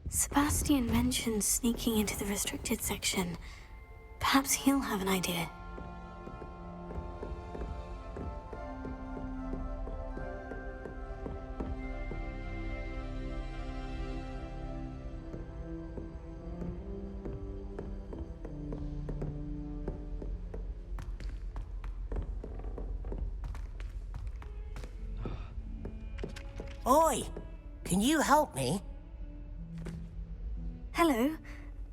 Sebastian mentioned sneaking into the restricted section. Perhaps he'll have an idea. Oi! Can you help me? Hello?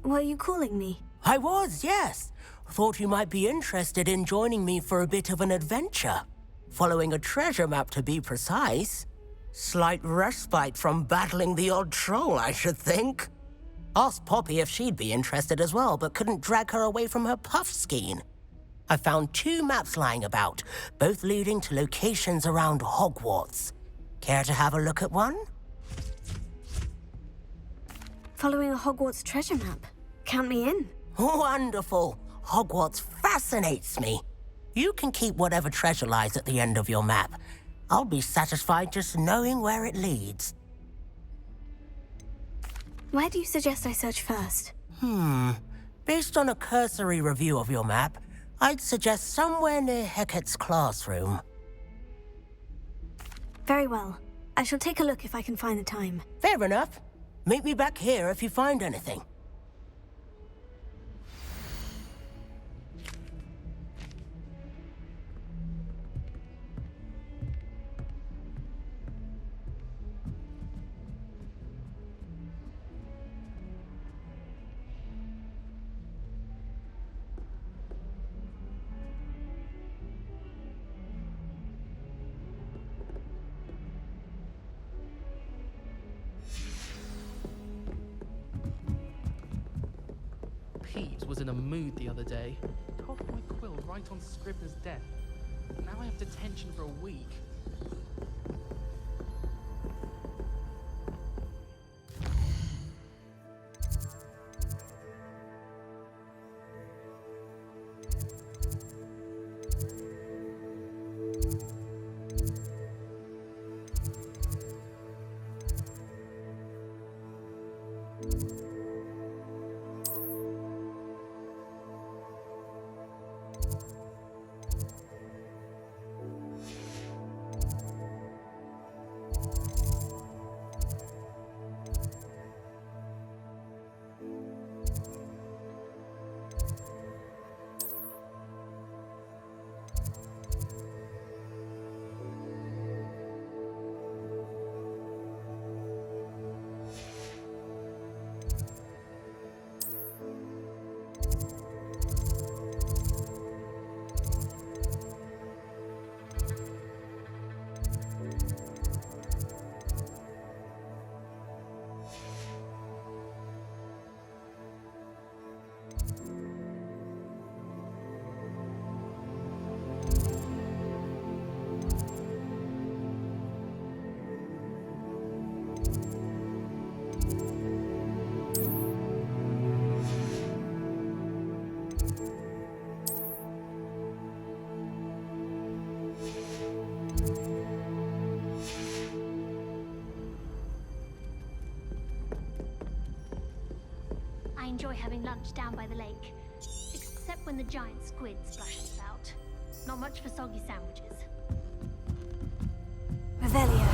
Were you calling me? I was, yes. Thought you might be interested in joining me for a bit of an adventure. Following a treasure map, to be precise. Slight respite from battling the odd troll, I should think. Asked Poppy if she'd be interested as well, but couldn't drag her away from her puff skein. I found 2 maps lying about, both leading to locations around Hogwarts. Care to have a look at one? Following a Hogwarts treasure map. Count me in. Wonderful. Hogwarts fascinates me. You can keep whatever treasure lies at the end of your map. I'll be satisfied just knowing where it leads. Where do you suggest I search first? Based on a cursory review of your map, I'd suggest somewhere near Hecat's classroom. Very well. I shall take a look if I can find the time. Fair enough. Meet me back here if you find anything. Pete was in a mood the other day. Coughed my quill right on Scribner's desk. Now I have detention for a week. I enjoy having lunch down by the lake, except when the giant squid splashes about. Not much for soggy sandwiches. Revelio.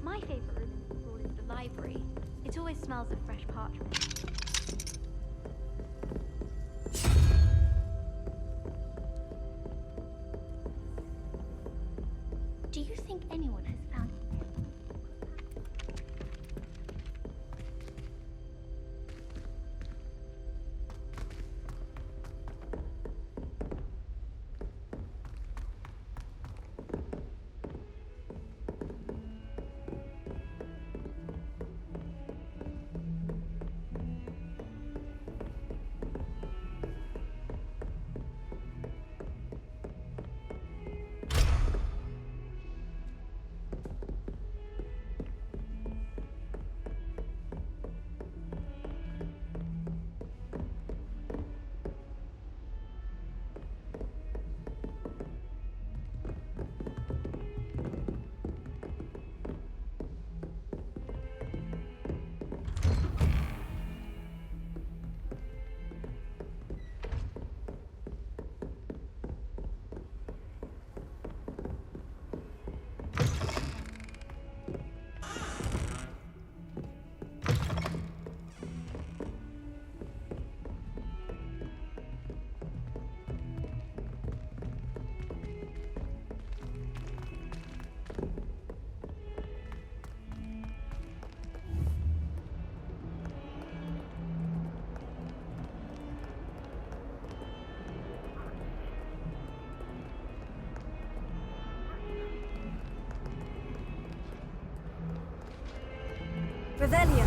My favorite room in the school is the library. It always smells of fresh parchment. Do you think anyone has found... Revelio.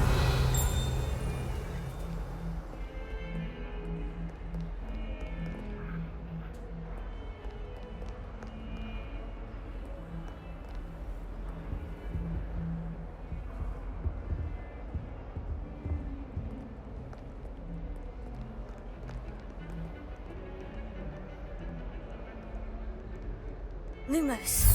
Lumos.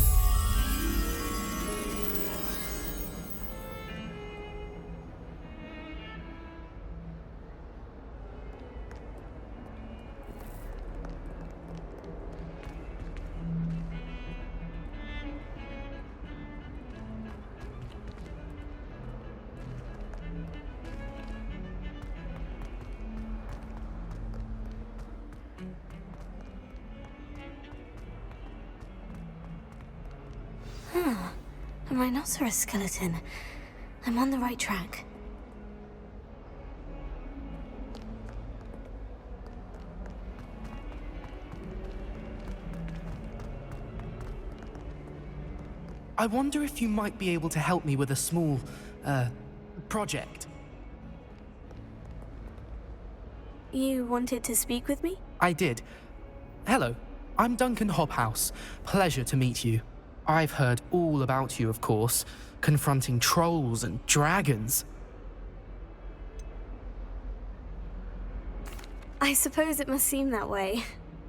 A rhinoceros skeleton. I'm on the right track. I wonder if you might be able to help me with a small, project. You wanted to speak with me? I did. Hello, I'm Duncan Hobhouse. Pleasure to meet you. I've heard all about you, of course, confronting trolls and dragons. I suppose it must seem that way.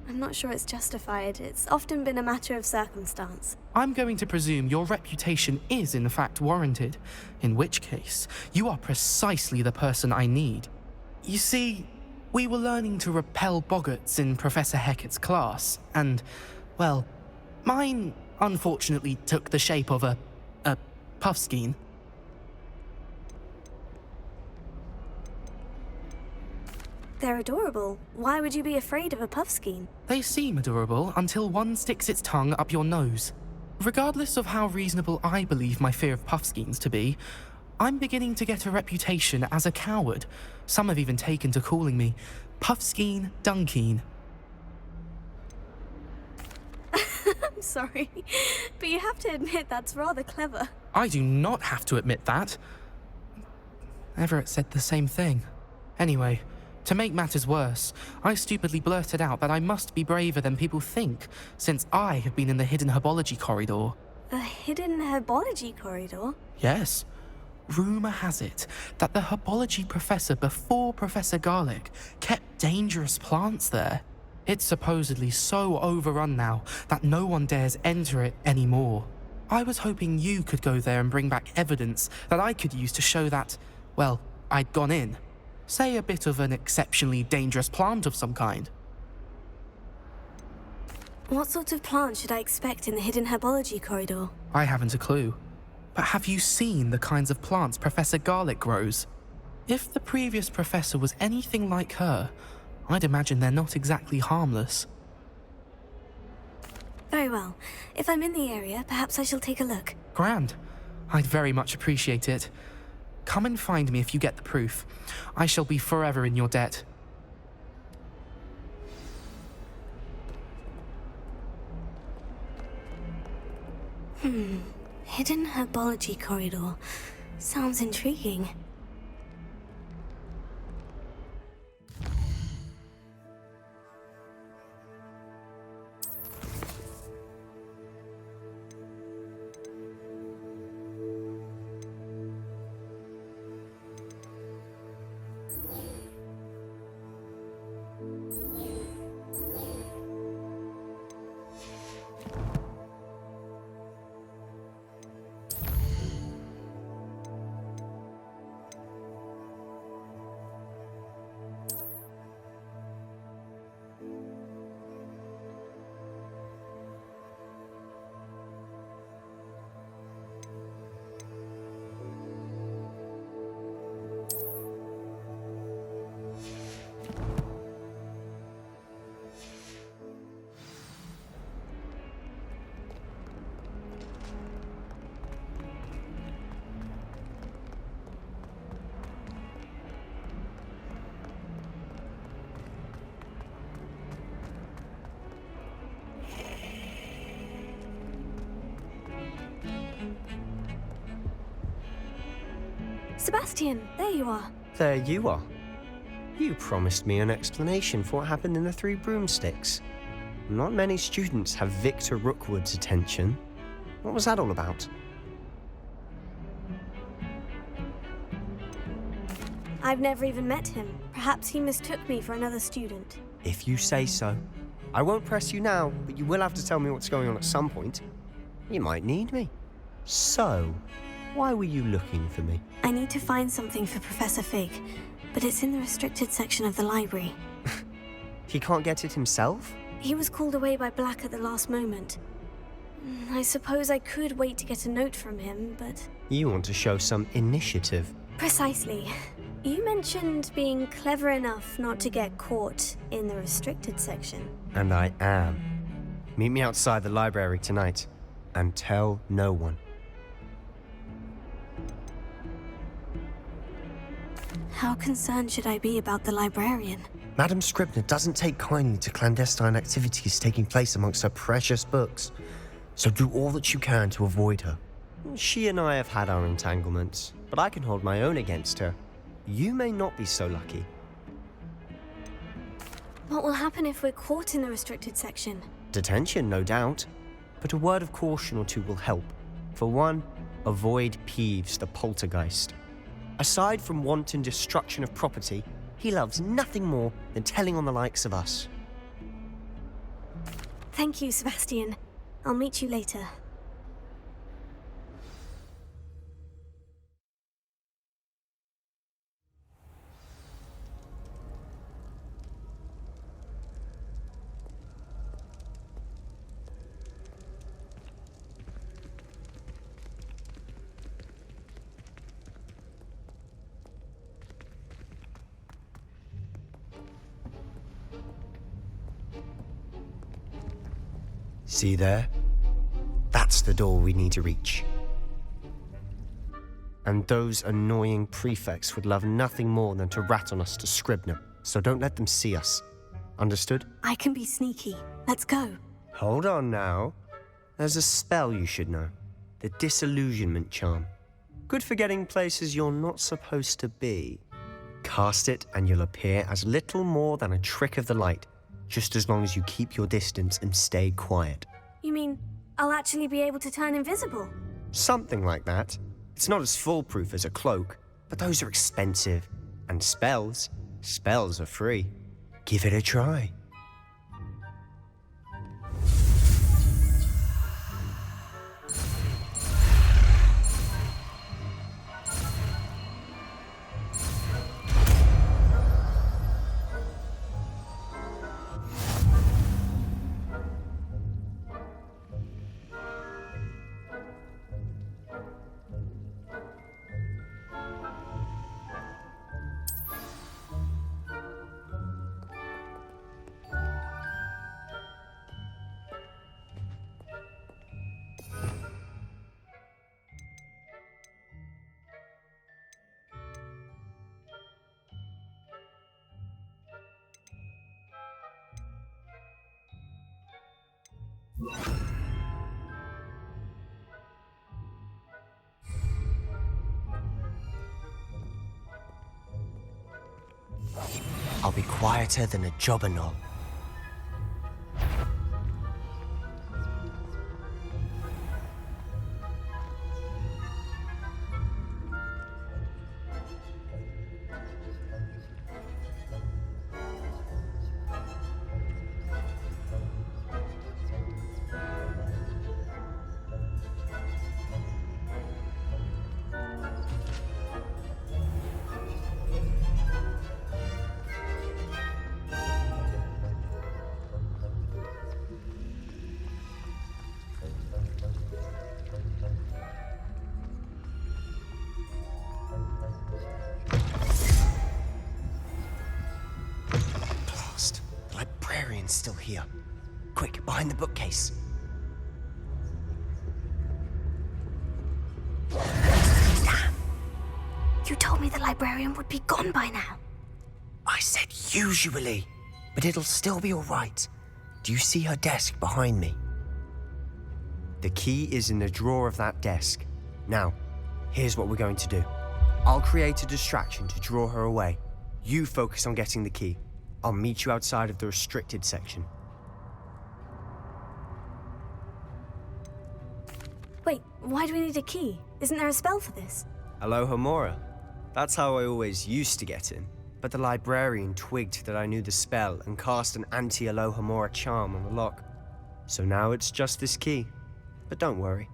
I'm not sure it's justified. It's often been a matter of circumstance. I'm going to presume your reputation is in fact warranted, in which case, you are precisely the person I need. You see, we were learning to repel boggarts in Professor Hecat's class, and, well, mine unfortunately took the shape of a puffskein. They're adorable. Why would you be afraid of a puffskein? They seem adorable until one sticks its tongue up your nose. Regardless of how reasonable I believe my fear of puffskeins to be, I'm beginning to get a reputation as a coward. Some have even taken to calling me Puffskein Dunkeen. I'm sorry, but you have to admit that's rather clever. I do not have to admit that. Everett said the same thing. Anyway, to make matters worse, I stupidly blurted out that I must be braver than people think, since I have been in the hidden herbology corridor. The hidden herbology corridor? Yes. Rumour has it that the herbology professor before Professor Garlic kept dangerous plants there. It's supposedly so overrun now that no one dares enter it anymore. I was hoping you could go there and bring back evidence that I could use to show that, well, I'd gone in. Say a bit of an exceptionally dangerous plant of some kind. What sort of plant should I expect in the hidden herbology corridor? I haven't a clue. But have you seen the kinds of plants Professor Garlic grows? If the previous professor was anything like her, I'd imagine they're not exactly harmless. Very well. If I'm in the area, perhaps I shall take a look. Grand. I'd very much appreciate it. Come and find me if you get the proof. I shall be forever in your debt. Hidden herbology corridor. Sounds intriguing. Sebastian, there you are. There you are. You promised me an explanation for what happened in the Three Broomsticks. Not many students have Victor Rookwood's attention. What was that all about? I've never even met him. Perhaps he mistook me for another student. If you say so. I won't press you now, but you will have to tell me what's going on at some point. You might need me. So, why were you looking for me? I need to find something for Professor Fig, but it's in the restricted section of the library. He can't get it himself? He was called away by Black at the last moment. I suppose I could wait to get a note from him, but... You want to show some initiative. Precisely. You mentioned being clever enough not to get caught in the restricted section. And I am. Meet me outside the library tonight, and tell no one. How concerned should I be about the librarian? Madam Scribner doesn't take kindly to clandestine activities taking place amongst her precious books, so do all that you can to avoid her. She and I have had our entanglements, but I can hold my own against her. You may not be so lucky. What will happen if we're caught in the restricted section? Detention, no doubt, but a word of caution or two will help. For one, avoid Peeves, the poltergeist. Aside from wanton destruction of property, he loves nothing more than telling on the likes of us. Thank you, Sebastian. I'll meet you later. See there? That's the door we need to reach. And those annoying prefects would love nothing more than to rat on us to Scribner, so don't let them see us. Understood? I can be sneaky. Let's go. Hold on now. There's a spell you should know. The Disillusionment Charm. Good for getting places you're not supposed to be. Cast it and you'll appear as little more than a trick of the light, just as long as you keep your distance and stay quiet. You mean I'll actually be able to turn invisible? Something like that. It's not as foolproof as a cloak, but those are expensive. And spells are free. Give it a try. I'll be quieter than a jobberknoll. The librarian's still here. Quick, behind the bookcase. Damn! You told me the librarian would be gone by now. I said usually, but it'll still be all right. Do you see her desk behind me? The key is in the drawer of that desk. Now, here's what we're going to do. I'll create a distraction to draw her away. You focus on getting the key. I'll meet you outside of the restricted section. Wait, why do we need a key? Isn't there a spell for this? Alohomora. That's how I always used to get in. But the librarian twigged that I knew the spell and cast an anti-Alohomora charm on the lock. So now it's just this key. But don't worry.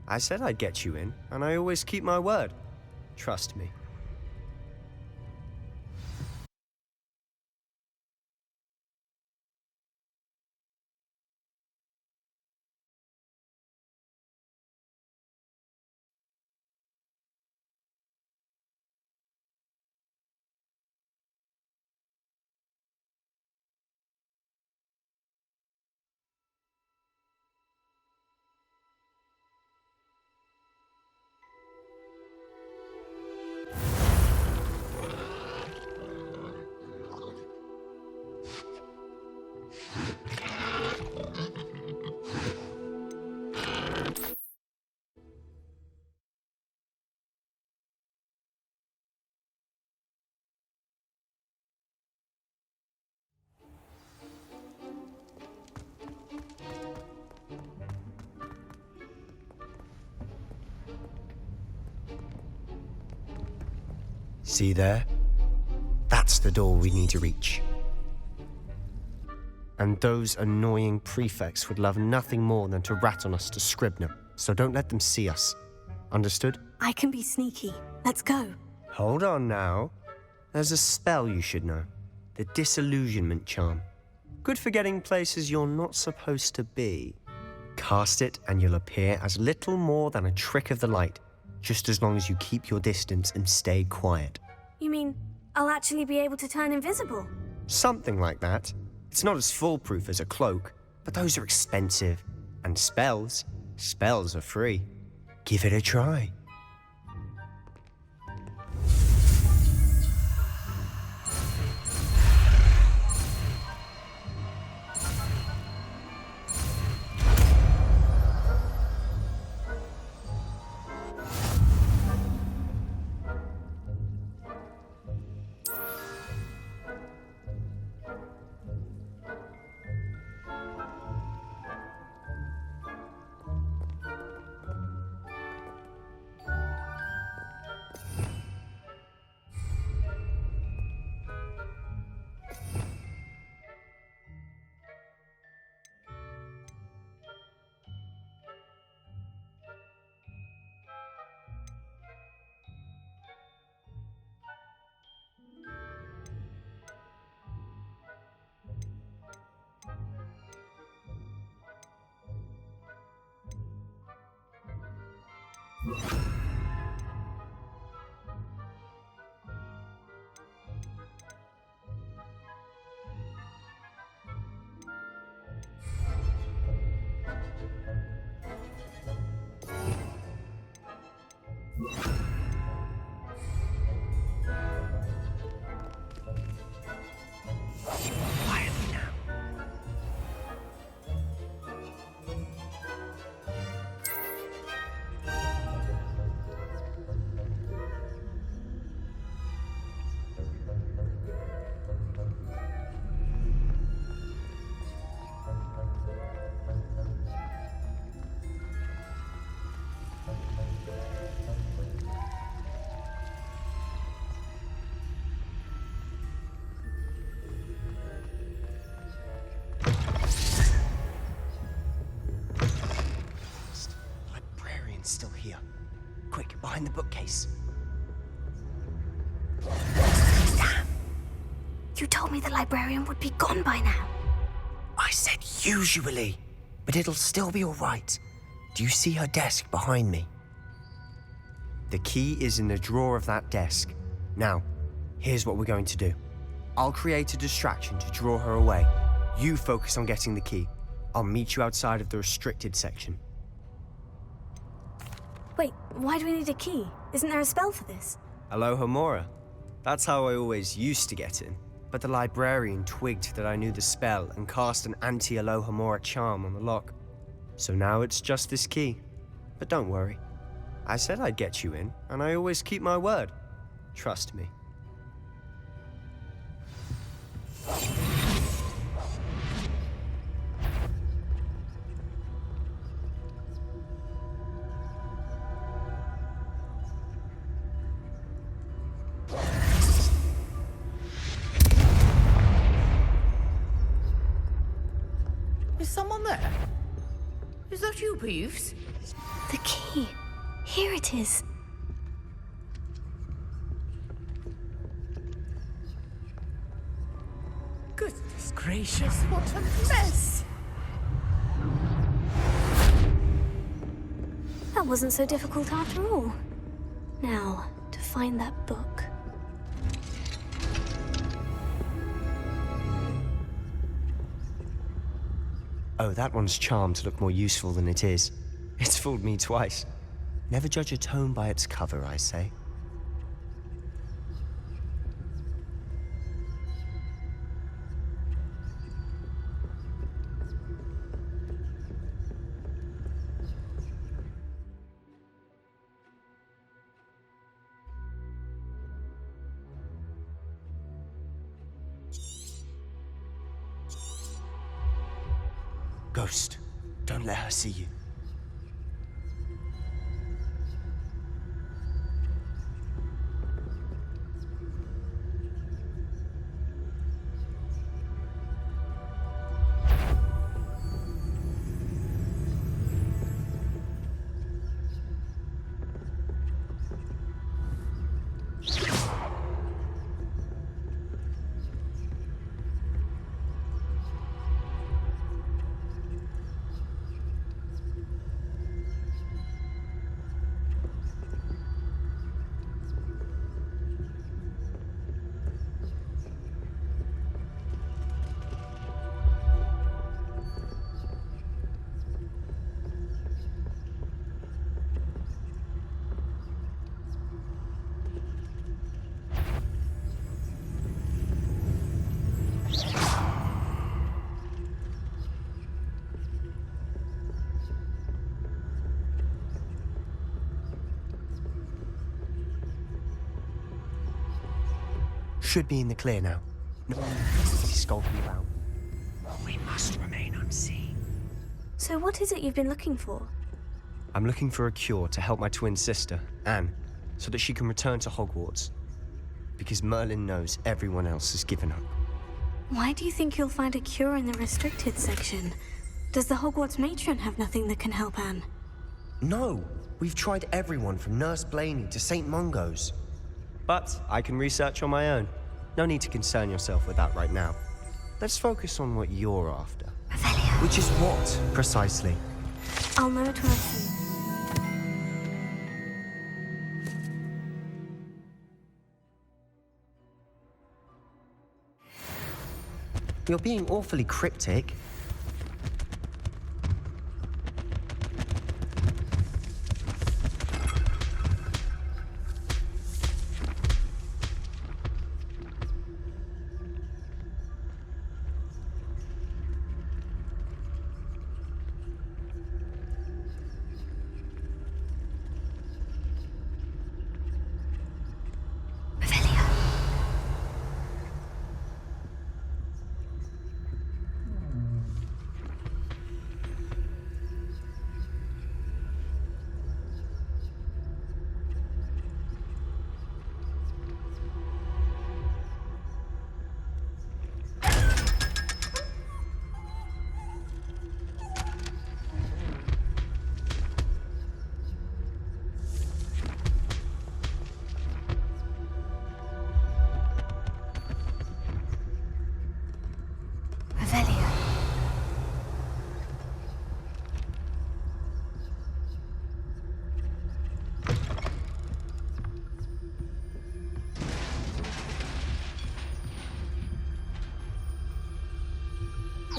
I said I'd get you in, and I always keep my word. Trust me. See there? That's the door we need to reach. And those annoying prefects would love nothing more than to rat on us to Scribner, so don't let them see us. Understood? I can be sneaky. Let's go. Hold on now. There's a spell you should know. The disillusionment charm. Good for getting places you're not supposed to be. Cast it and you'll appear as little more than a trick of the light, just as long as you keep your distance and stay quiet. You mean I'll actually be able to turn invisible? Something like that. It's not as foolproof as a cloak, but those are expensive. And spells are free. Give it a try. Quietly now. behind the bookcase. You told me the librarian would be gone by now. I said usually, but it'll still be all right. Do you see her desk behind me? The key is in the drawer of that desk. Now, here's what we're going to do. I'll create a distraction to draw her away. You focus on getting the key. I'll meet you outside of the restricted section. Wait, why do we need a key? Isn't there a spell for this? Alohomora. That's how I always used to get in. But the librarian twigged that I knew the spell and cast an anti-Alohomora charm on the lock. So now it's just this key. But don't worry. I said I'd get you in, and I always keep my word. Trust me. Is someone there? Is that you, Peeves? The key. Here it is. Goodness gracious, what a mess! That wasn't so difficult after all. Now, to find that book. Oh, that one's charmed to look more useful than it is. It's fooled me twice. Never judge a tome by its cover, I say. Ghost, don't let her see you. Should be in the clear now. No one needs to be skulking about. We must remain unseen. So what is it you've been looking for? I'm looking for a cure to help my twin sister, Anne, so that she can return to Hogwarts. Because Merlin knows everyone else has given up. Why do you think you'll find a cure in the restricted section? Does the Hogwarts matron have nothing that can help Anne? No, we've tried everyone from Nurse Blaney to St. Mungo's. But I can research on my own. No need to concern yourself with that right now. Let's focus on what you're after. Revelio. Which is what, precisely? I'll know it when I see it. You're being awfully cryptic.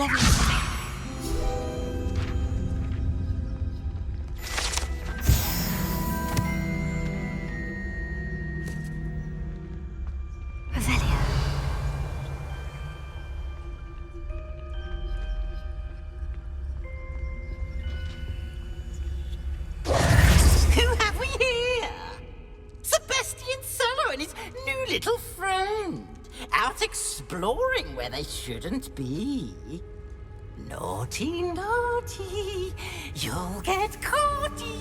Revelio. Who have we here? Sebastian Cello and his new little friend. Out exploring where they shouldn't be. Naughty, naughty. You'll get caughty.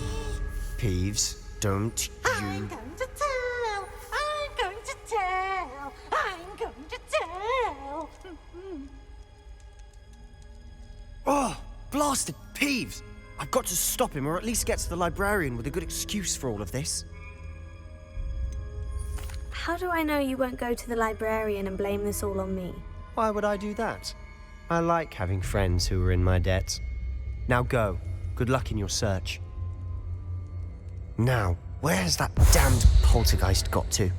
Peeves, don't I'm you... going to tell. I'm going to tell. I'm going to tell. Oh, blasted Peeves! I've got to stop him, or at least get to the librarian with a good excuse for all of this. How do I know you won't go to the librarian and blame this all on me? Why would I do that? I like having friends who are in my debt. Now go. Good luck in your search. Now, where's that damned poltergeist got to?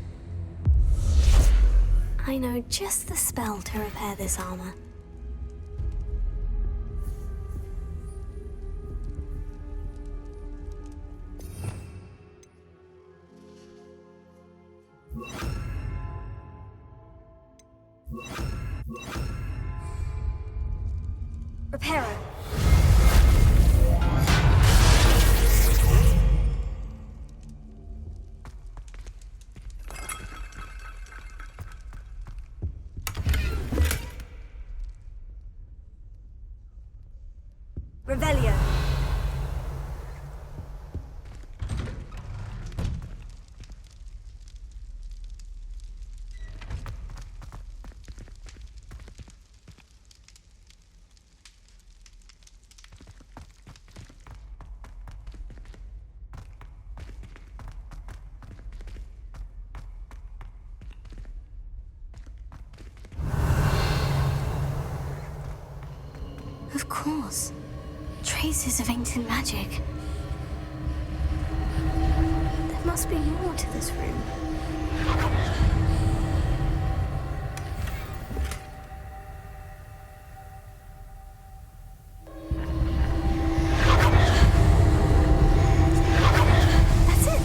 I know just the spell to repair this armor. Reparo. Revelio. Of course. Traces of ancient magic. There must be more to this room. That's it!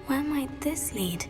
Where might this lead?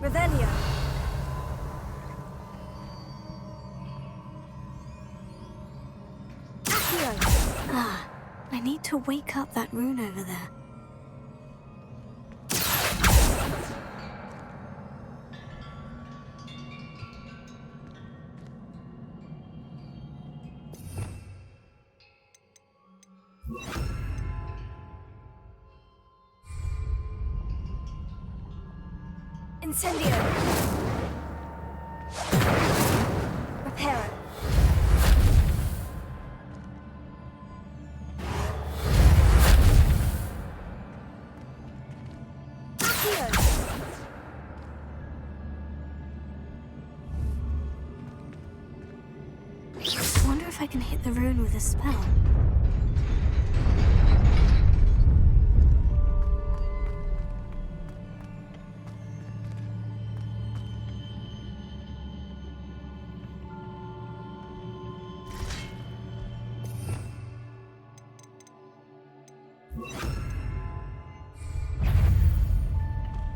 Revelio. Accio. Ah, I need to wake up that rune over there. Incendio. Reparo. Accio. I wonder if I can hit the rune with a spell.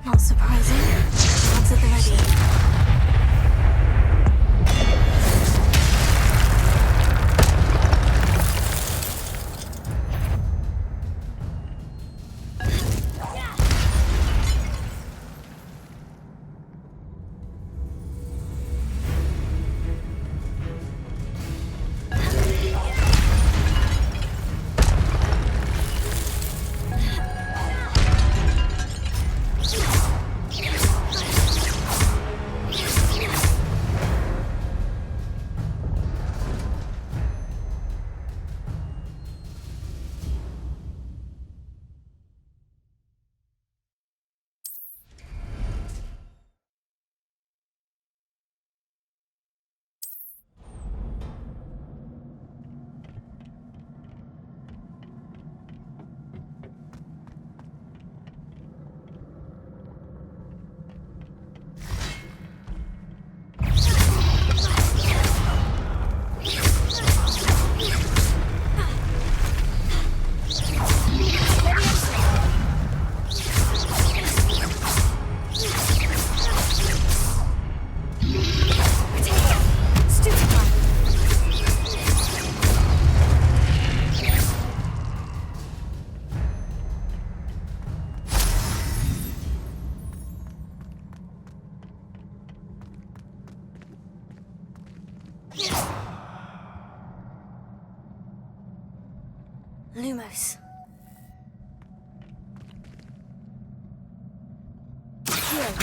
Not surprising. Odds at the ready. Lumos. Here.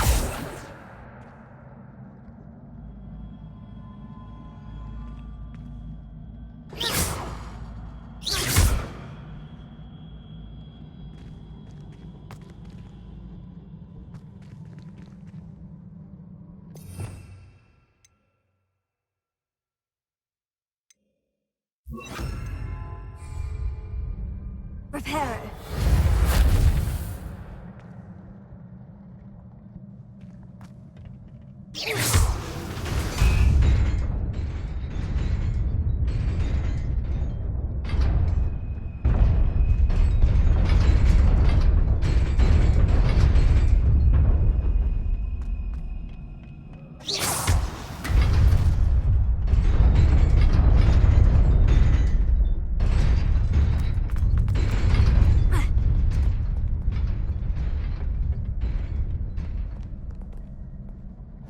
Reparo.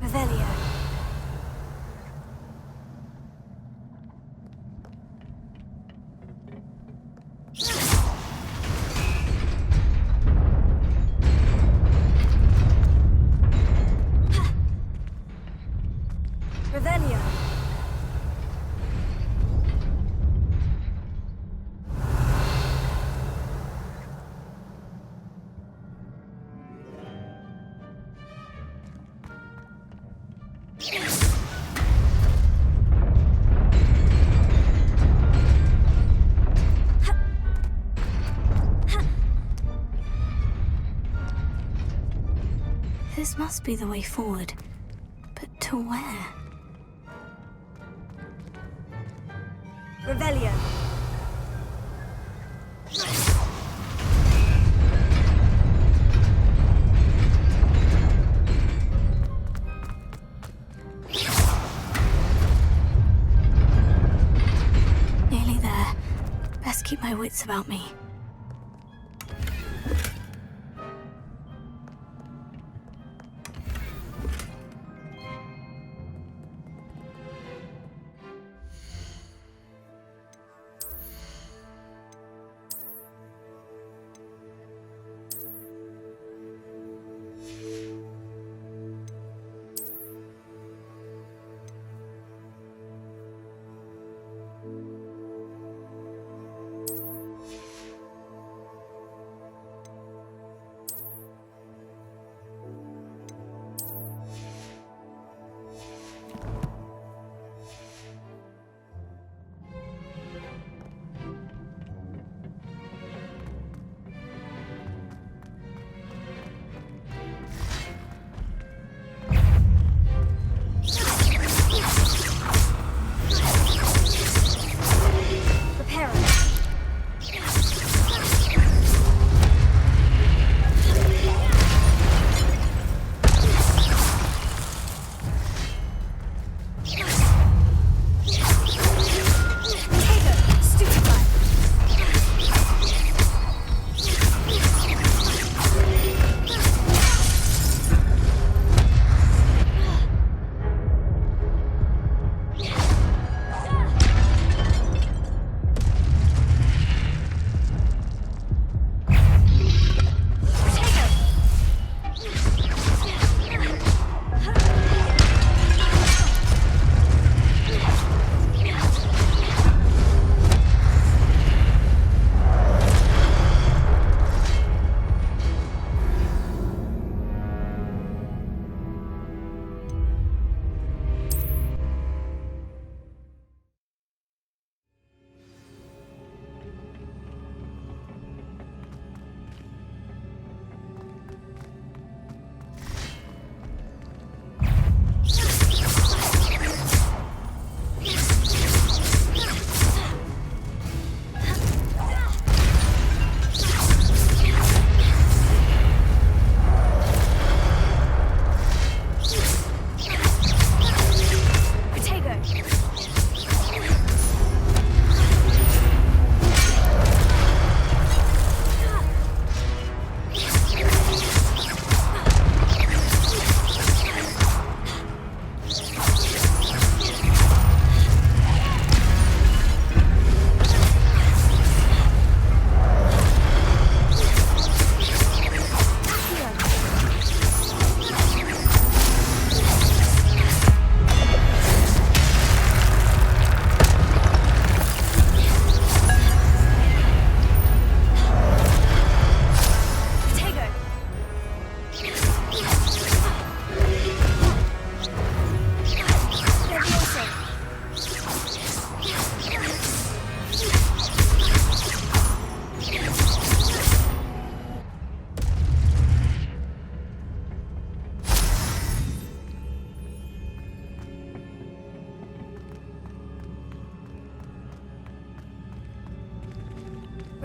Revelio. Revelio. This must be the way forward. But to where? Revelio. my wits about me.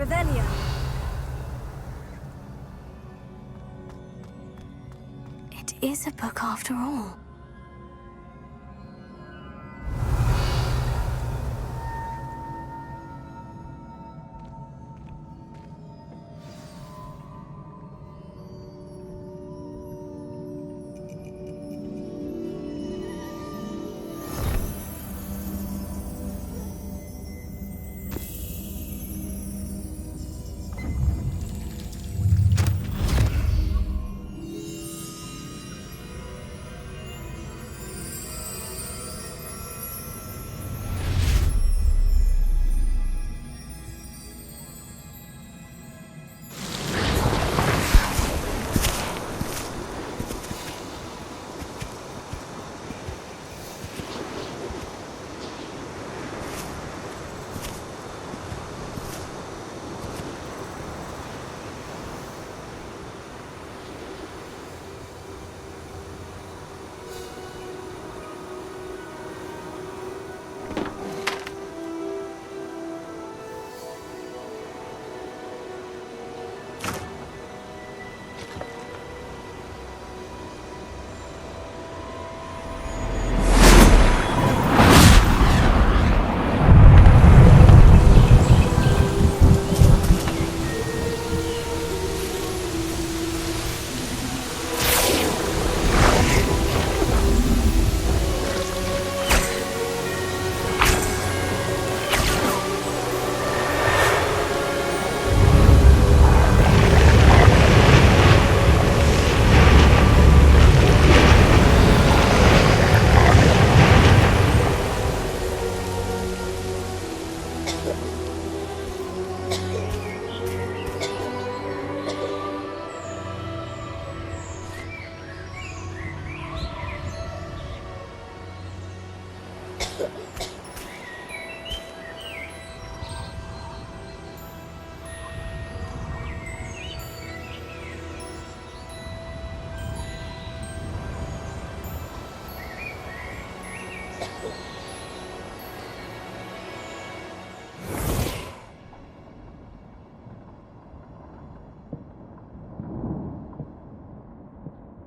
Revelio. It is a book after all.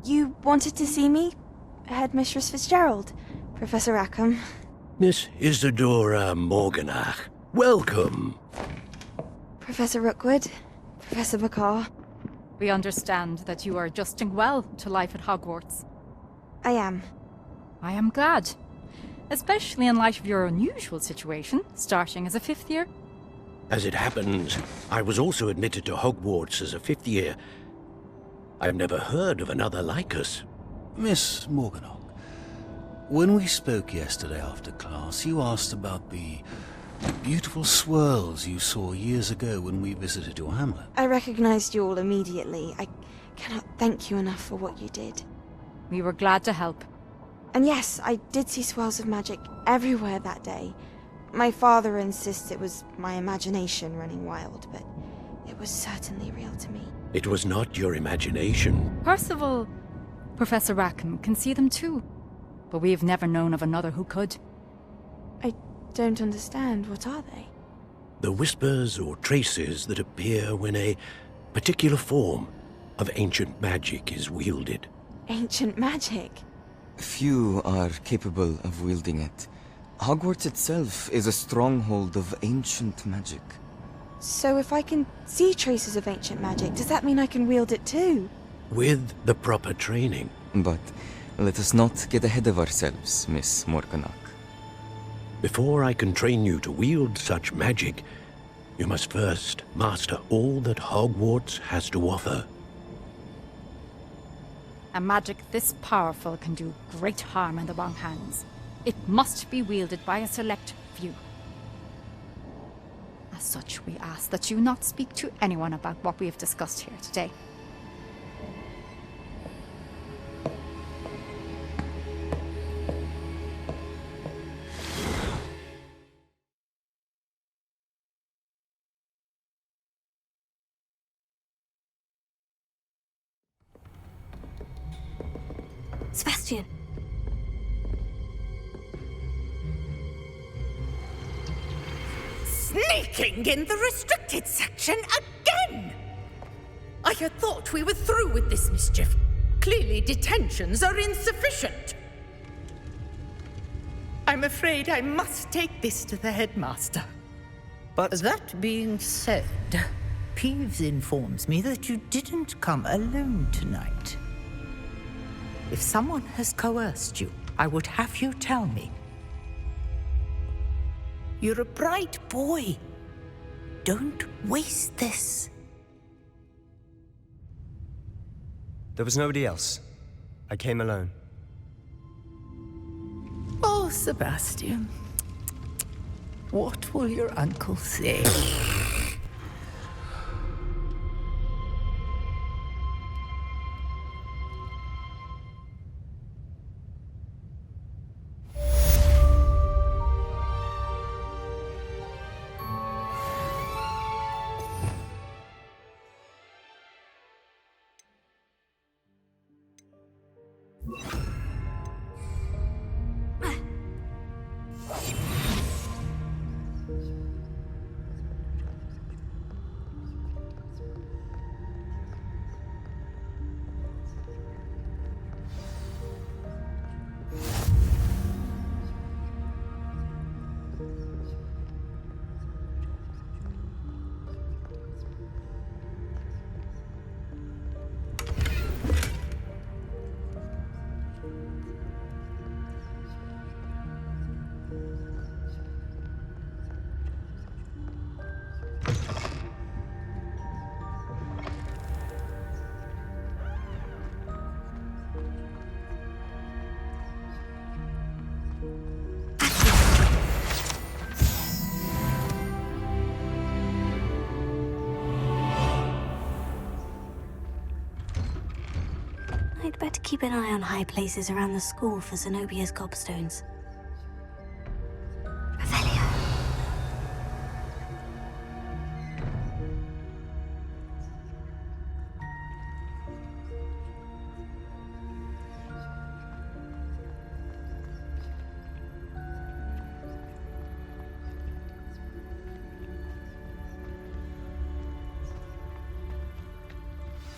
You wanted to see me? Headmistress Fitzgerald? Professor Rackham? Miss Isadora Morganach, welcome. Professor Rookwood? Professor McCaw? We understand that you are adjusting well to life at Hogwarts. I am. I am glad. Especially in light of your unusual situation, starting as a fifth year. As it happens, I was also admitted to Hogwarts as a fifth year. I've never heard of another like us. Miss Morganach, when we spoke yesterday after class, you asked about the beautiful swirls you saw years ago when we visited your hamlet. I recognized you all immediately. I cannot thank you enough for what you did. We were glad to help. And yes, I did see swirls of magic everywhere that day. My father insists it was my imagination running wild, but it was certainly real to me. It was not your imagination. Percival, Professor Rackham can see them too. But we have never known of another who could. I don't understand. What are they? The whispers or traces that appear when a particular form of ancient magic is wielded. Ancient magic? Few are capable of wielding it. Hogwarts itself is a stronghold of ancient magic. So if I can see traces of ancient magic, does that mean I can wield it too? With the proper training. But let us not get ahead of ourselves, Miss Morganach. Before I can train you to wield such magic, you must first master all that Hogwarts has to offer. A magic this powerful can do great harm in the wrong hands. It must be wielded by a select few. As such, we ask that you not speak to anyone about what we have discussed here today. Sebastian! Sneaking in the restricted section again! I had thought we were through with this mischief. Clearly detentions are insufficient. I'm afraid I must take this to the headmaster. But that being said, Peeves informs me that you didn't come alone tonight. If someone has coerced you, I would have you tell me. You're a bright boy. Don't waste this. There was nobody else. I came alone. Oh, Sebastian. What will your uncle say? I'd better keep an eye on high places around the school for Zenobia's gobstones. Revelio.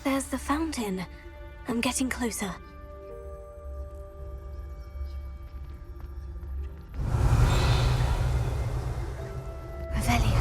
There's the fountain. I'm getting closer. Revelio.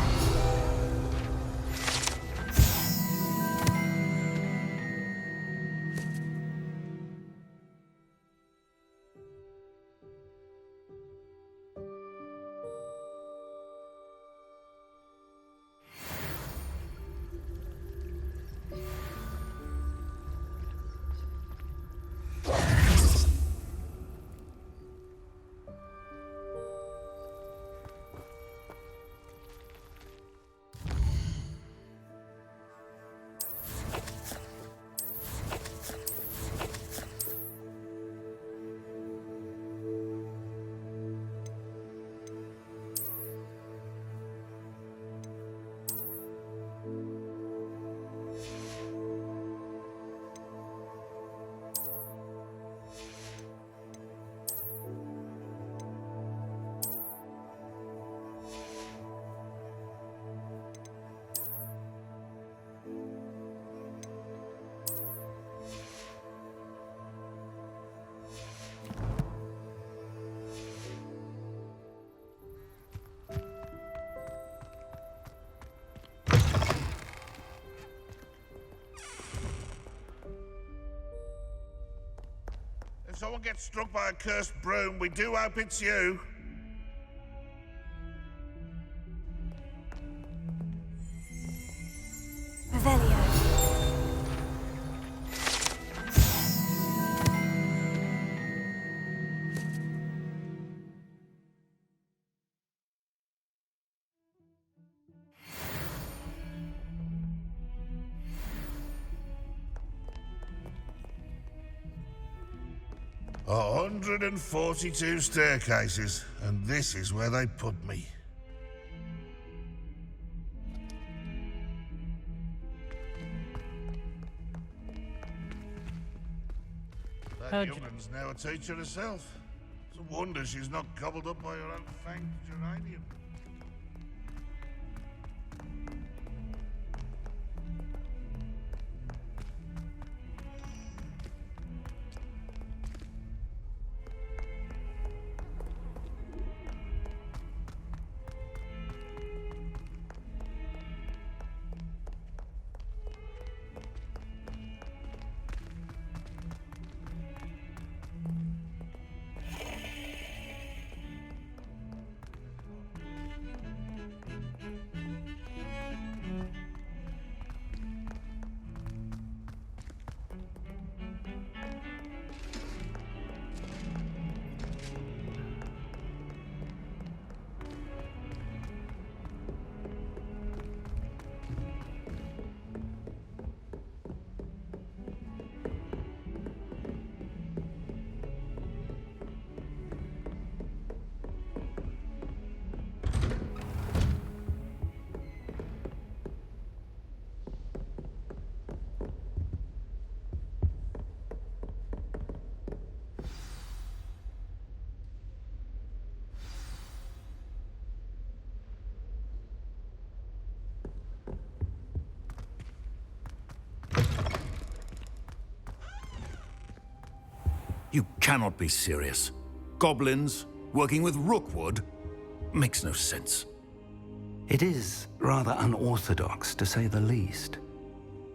If someone gets struck by a cursed broom, we do hope it's you. Revelio. A 142 staircases, and this is where they put me. That young'un's now a teacher herself. It's a wonder she's not gobbled up by her own fanged geranium. You cannot be serious. Goblins working with Rookwood makes no sense. It is rather unorthodox, to say the least.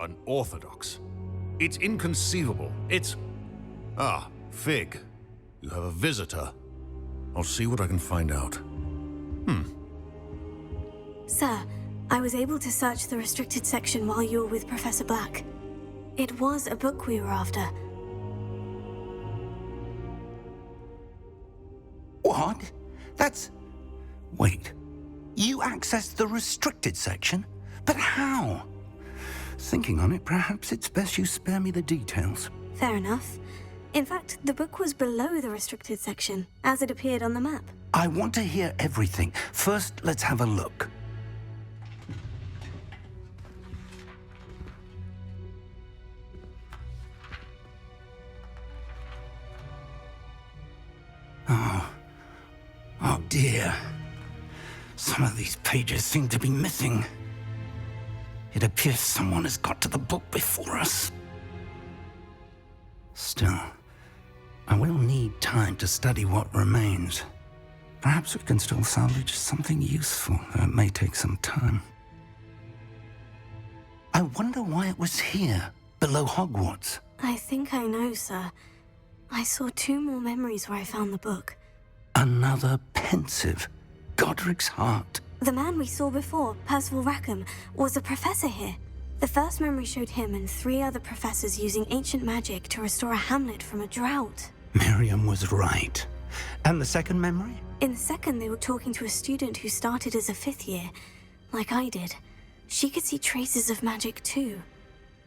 Unorthodox? It's inconceivable. It's... Ah, Fig. You have a visitor. I'll see what I can find out. Sir, I was able to search the restricted section while you were with Professor Black. It was a book we were after. What? That's... Wait. You accessed the restricted section? But how? Thinking on it, perhaps it's best you spare me the details. Fair enough. In fact, the book was below the restricted section, as it appeared on the map. I want to hear everything. First, let's have a look. Oh dear. Some of these pages seem to be missing. It appears someone has got to the book before us. Still, I will need time to study what remains. Perhaps we can still salvage something useful, though it may take some time. I wonder why it was here, below Hogwarts. I think I know, sir. I saw 2 more memories where I found the book. Another pensive. Godric's heart. The man we saw before, Percival Rackham, was a professor here. The first memory showed him and 3 other professors using ancient magic to restore a hamlet from a drought. Miriam was right. And the second memory? In the second, they were talking to a student who started as a 5th year, like I did. She could see traces of magic too.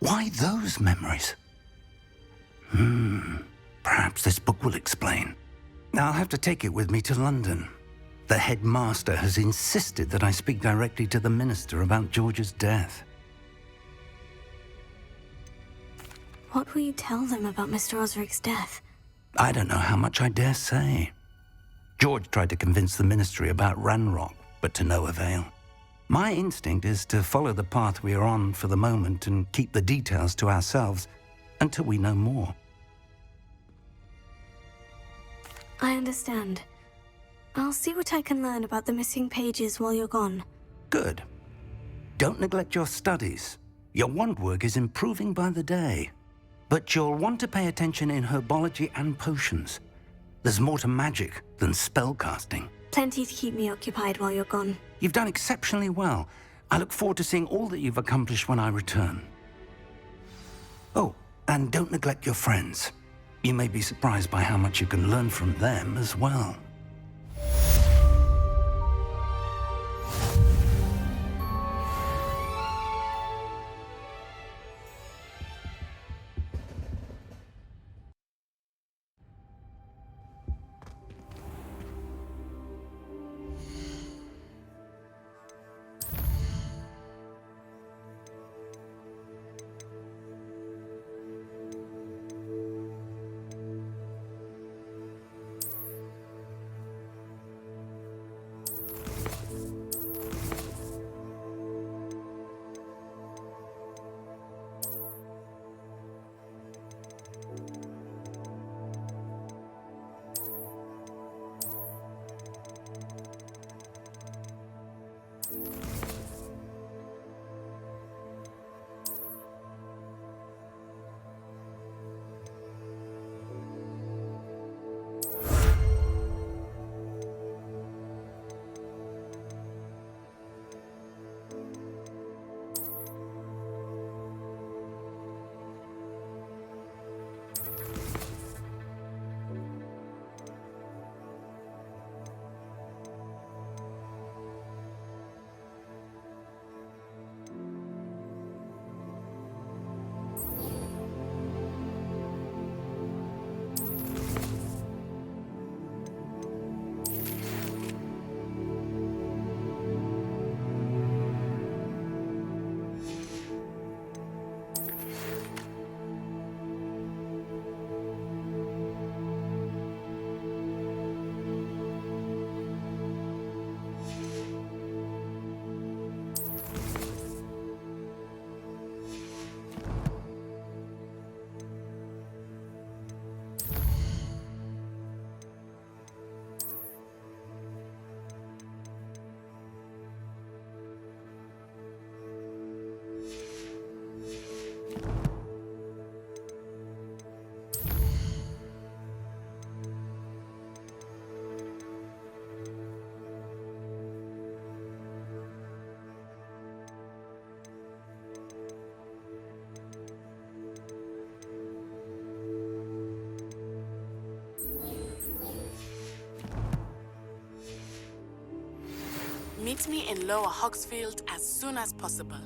Why those memories? Perhaps this book will explain. I'll have to take it with me to London. The headmaster has insisted that I speak directly to the minister about George's death. What will you tell them about Mr. Osric's death? I don't know how much I dare say. George tried to convince the ministry about Ranrock, but to no avail. My instinct is to follow the path we are on for the moment and keep the details to ourselves until we know more. I understand. I'll see what I can learn about the missing pages while you're gone. Good. Don't neglect your studies. Your wand work is improving by the day. But you'll want to pay attention in herbology and potions. There's more to magic than spellcasting. Plenty to keep me occupied while you're gone. You've done exceptionally well. I look forward to seeing all that you've accomplished when I return. Oh, and don't neglect your friends. You may be surprised by how much you can learn from them as well. Meet me in Lower Hogsfield as soon as possible.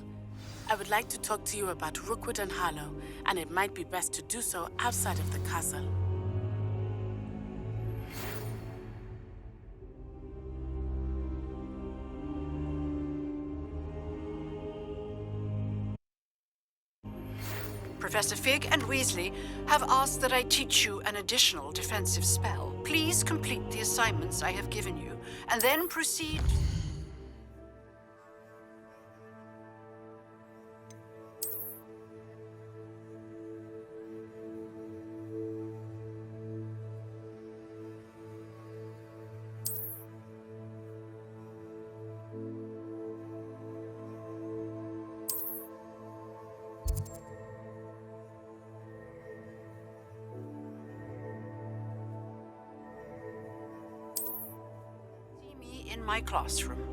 I would like to talk to you about Rookwood and Harlow, and it might be best to do so outside of the castle. Professor Fig and Weasley have asked that I teach you an additional defensive spell. Please complete the assignments I have given you, and then proceed. in my classroom.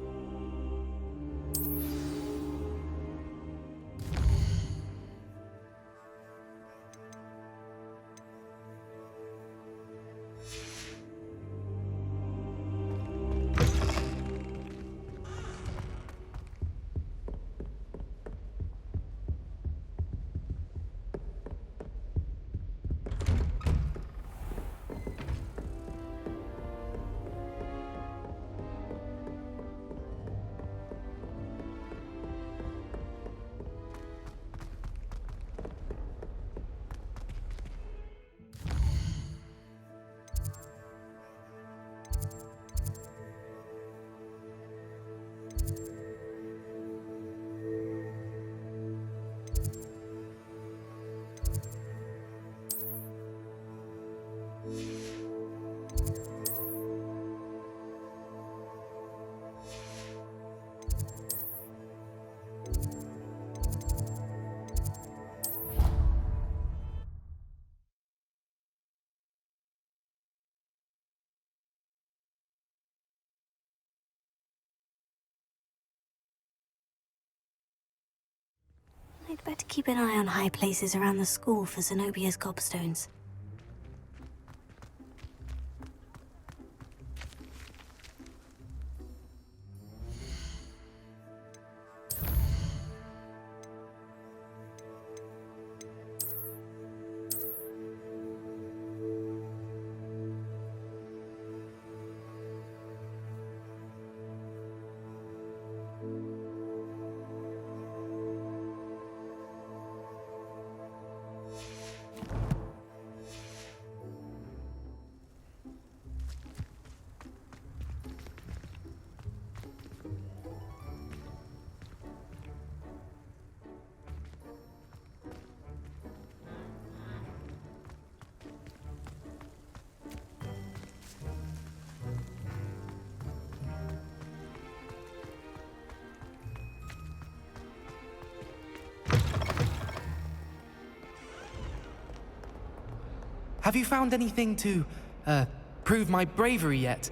I'd better keep an eye on high places around the school for Zenobia's gobstones. Have you found anything to, prove my bravery yet?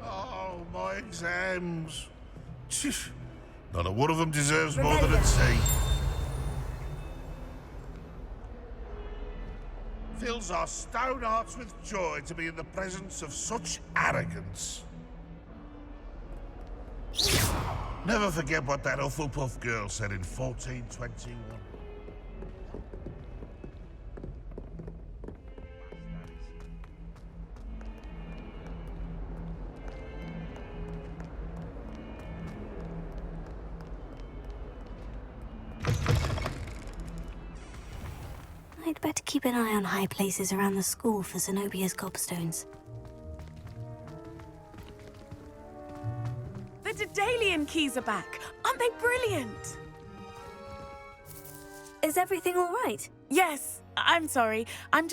Oh, my exams. Not a one of them deserves more than at sea. Fills our stone hearts with joy to be in the presence of such arrogance. Never forget what that Hufflepuff girl said in 1421. I'd better keep an eye on high places around the school for Zenobia's gobstones. The Daedalian keys are back. Aren't they brilliant? Is everything all right? Yes. I'm sorry. I'm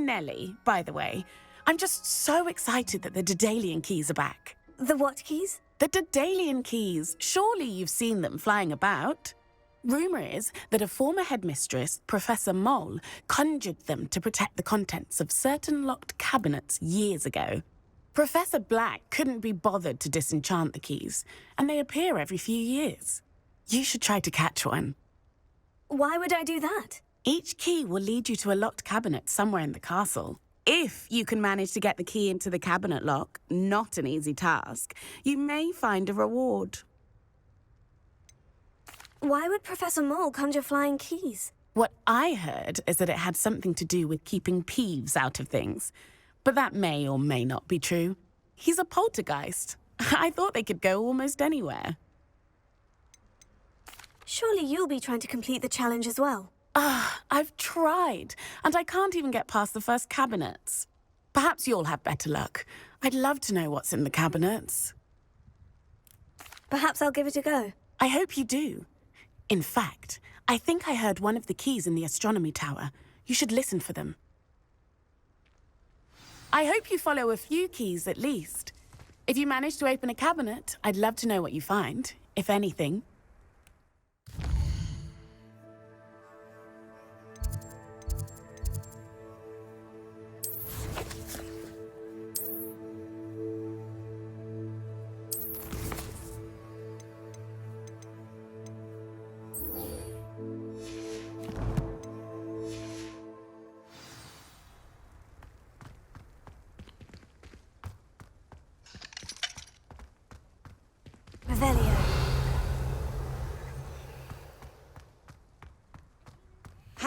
Nellie, by the way. I'm just so excited that the Daedalian keys are back. The what keys? The Daedalian keys. Surely you've seen them flying about. Rumour is that a former headmistress, Professor Mole, conjured them to protect the contents of certain locked cabinets years ago. Professor Black couldn't be bothered to disenchant the keys, and they appear every few years. You should try to catch one. Why would I do that? Each key will lead you to a locked cabinet somewhere in the castle. If you can manage to get the key into the cabinet lock, not an easy task, you may find a reward. Why would Professor Mole conjure flying keys? What I heard is that it had something to do with keeping Peeves out of things. But that may or may not be true. He's a poltergeist. I thought they could go almost anywhere. Surely you'll be trying to complete the challenge as well. I've tried, and I can't even get past the first cabinets. Perhaps you'll have better luck. I'd love to know what's in the cabinets. Perhaps I'll give it a go. I hope you do. In fact, I think I heard one of the keys in the astronomy tower. You should listen for them. I hope you follow a few keys at least. If you manage to open a cabinet, I'd love to know what you find, if anything.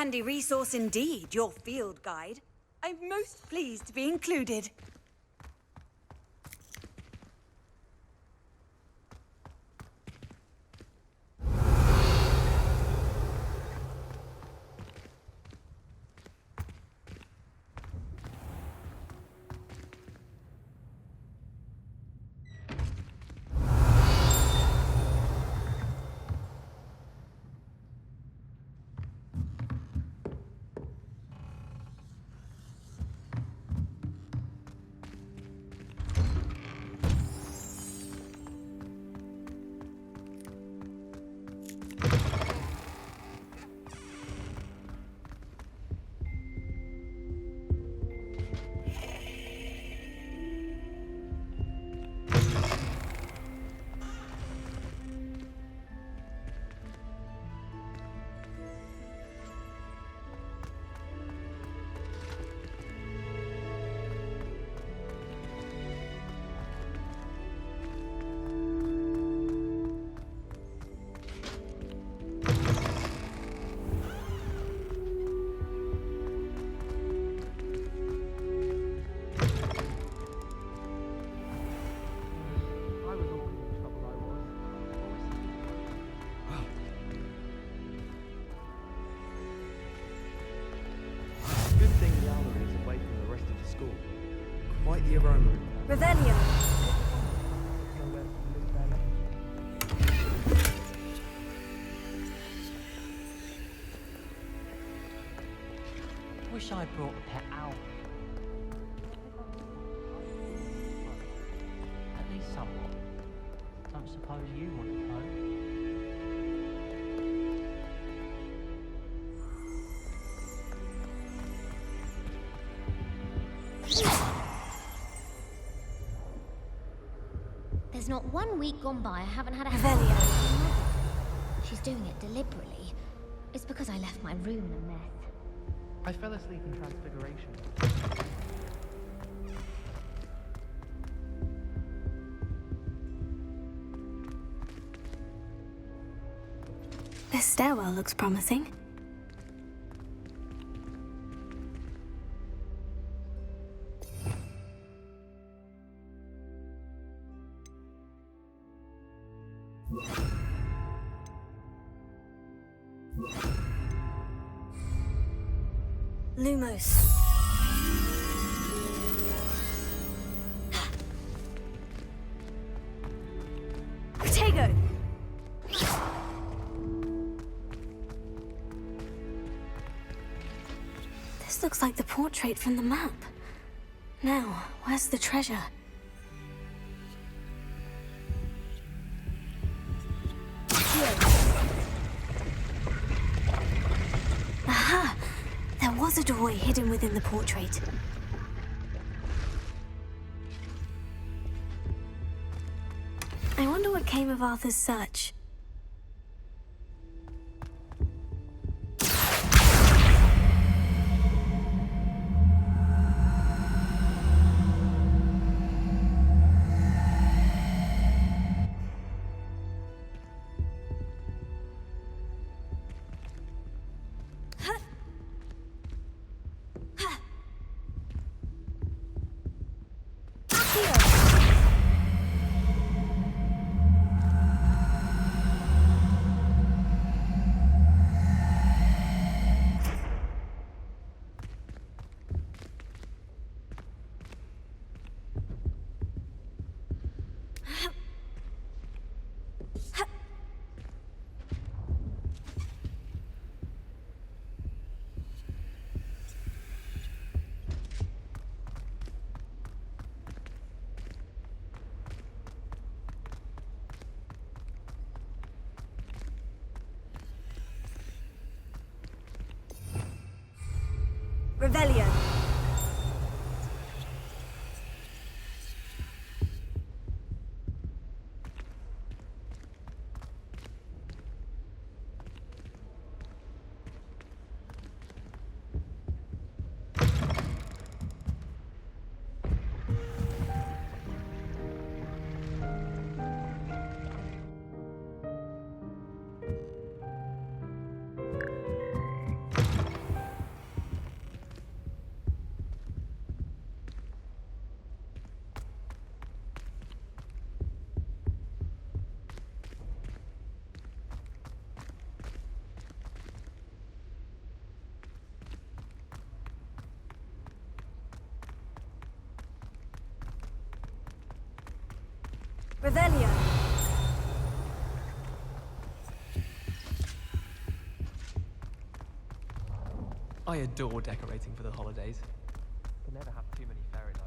handy resource indeed, your field guide. I'm most pleased to be included. Quite the aroma. Revelio. Wish I brought a pet owl. At least someone. Don't suppose you want to know. There's not 1 week gone by I haven't had a Revelio. She's doing it deliberately. It's because I left my room a mess. I fell asleep in Transfiguration. This stairwell looks promising. Lumos. Protego. This looks like the portrait from the map. Now, where's the treasure? Aha! There was a doorway hidden within the portrait. I wonder what came of Arthur's search. Revelio. Revelio. I adore decorating for the holidays. Can never have too many fairy lights.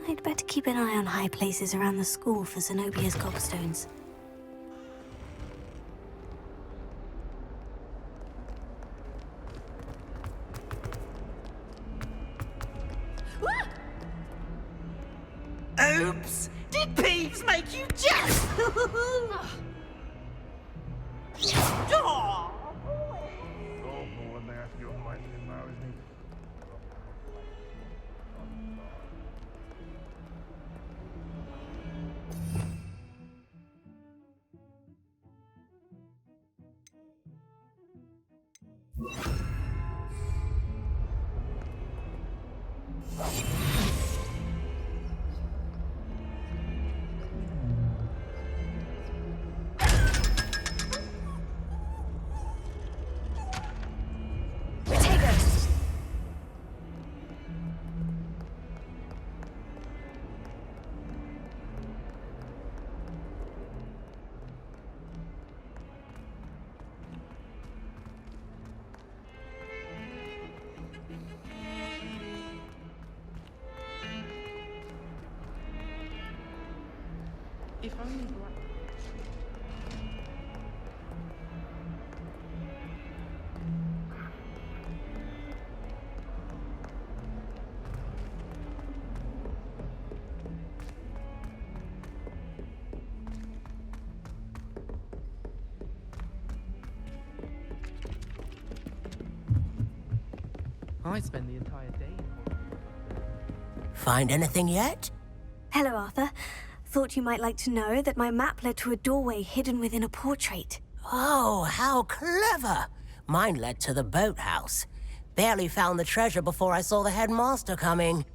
I'd better keep an eye on high places around the school for Zenobia's gobstones. Oops! Did Peeves make you jealous? Oh. Awful when they ask you a question now, isn't it? If only I spend the entire day in Hogwarts. Find anything yet? Hello, Arthur. Thought you might like to know that my map led to a doorway hidden within a portrait. Oh, how clever! Mine led to the boathouse. Barely found the treasure before I saw the headmaster coming.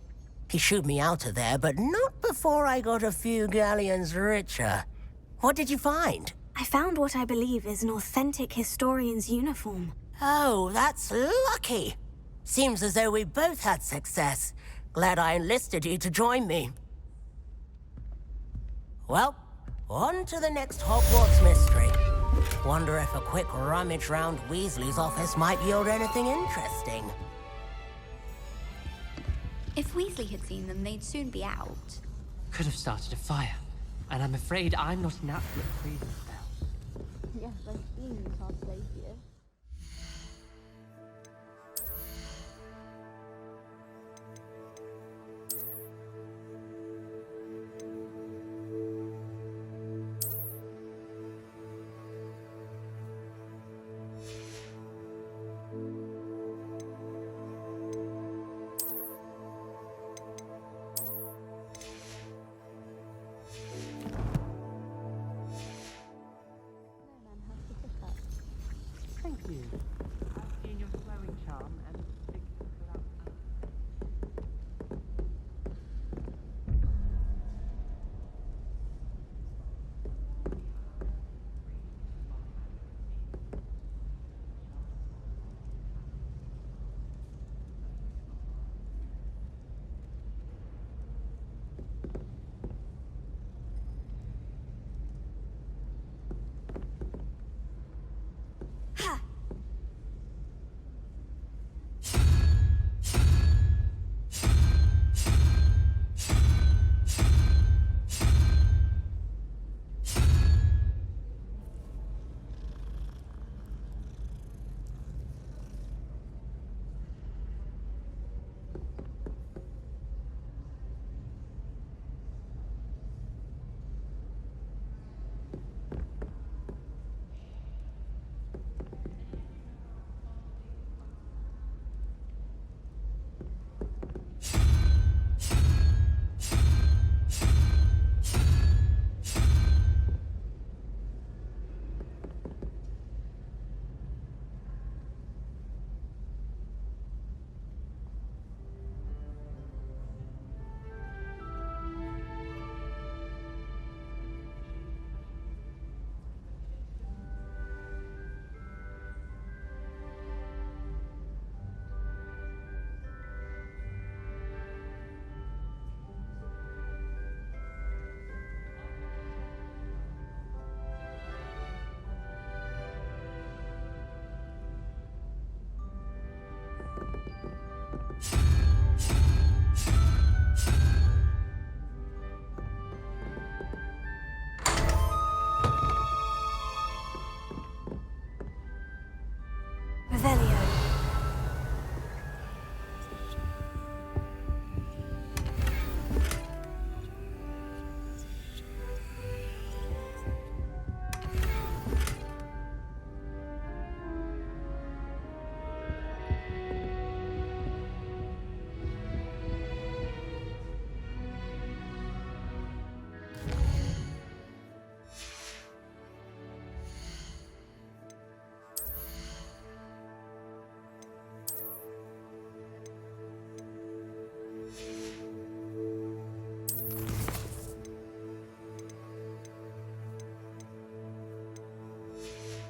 He shooed me out of there, but not before I got a few galleons richer. What did you find? I found what I believe is an authentic historian's uniform. Oh, that's lucky. Seems as though we both had success. Glad I enlisted you to join me. Well, on to the next Hogwarts mystery. Wonder if a quick rummage round Weasley's office might yield anything interesting. If Weasley had seen them, they'd soon be out. Could have started a fire, and I'm afraid I'm not an absolute freedom spell. Yes, I've seen you can't play here. Thank you. I've seen your flowing charm and big without.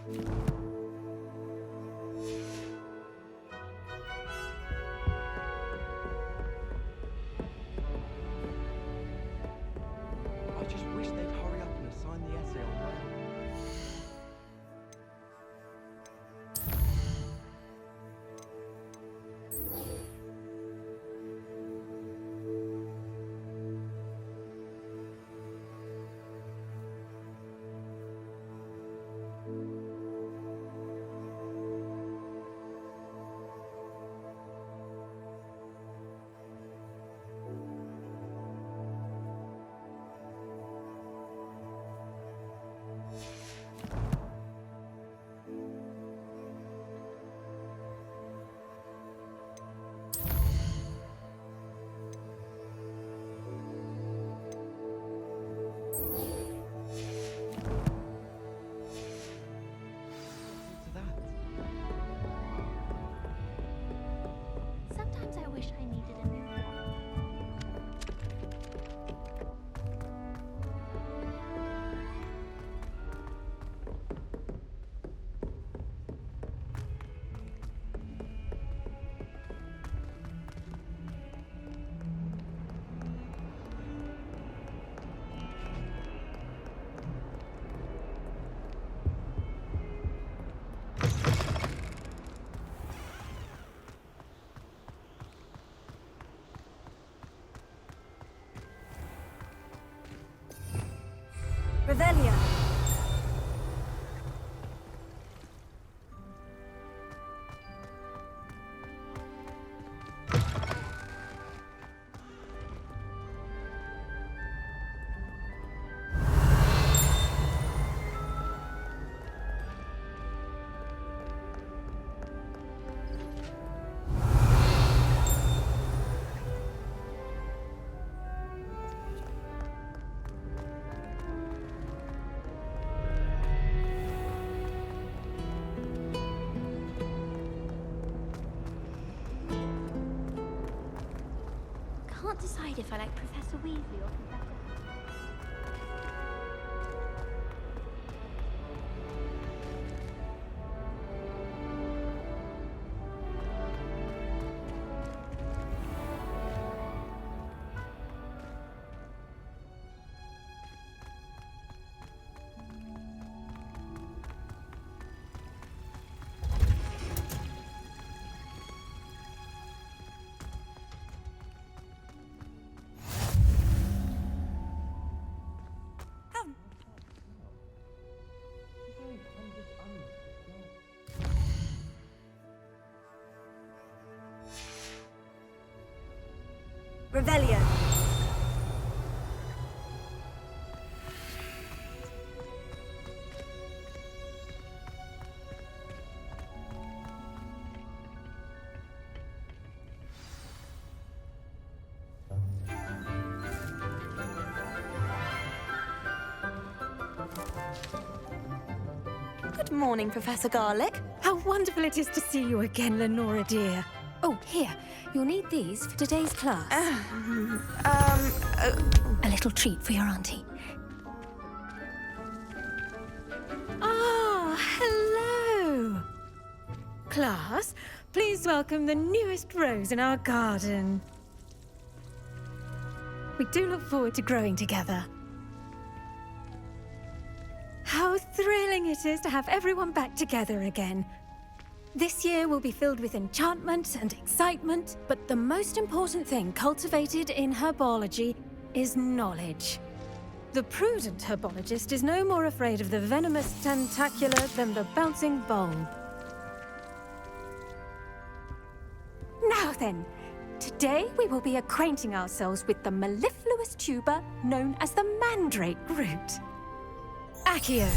I just wish they'd hurry up and assign the essay on that. Sometimes I wish I needed a new one. Revelio. Can't decide if I like Professor Weasley or Professor... Revelio. Good morning, Professor Garlick. How wonderful it is to see you again, Lenora dear. Oh, here. You'll need these for today's class. A little treat for your auntie. Ah, hello. Class, please welcome the newest rose in our garden. We do look forward to growing together. How thrilling it is to have everyone back together again. This year will be filled with enchantment and excitement, but the most important thing cultivated in herbology is knowledge. The prudent herbologist is no more afraid of the venomous tentacular than the bouncing bowl. Now then, today we will be acquainting ourselves with the mellifluous tuber known as the mandrake root. Accio.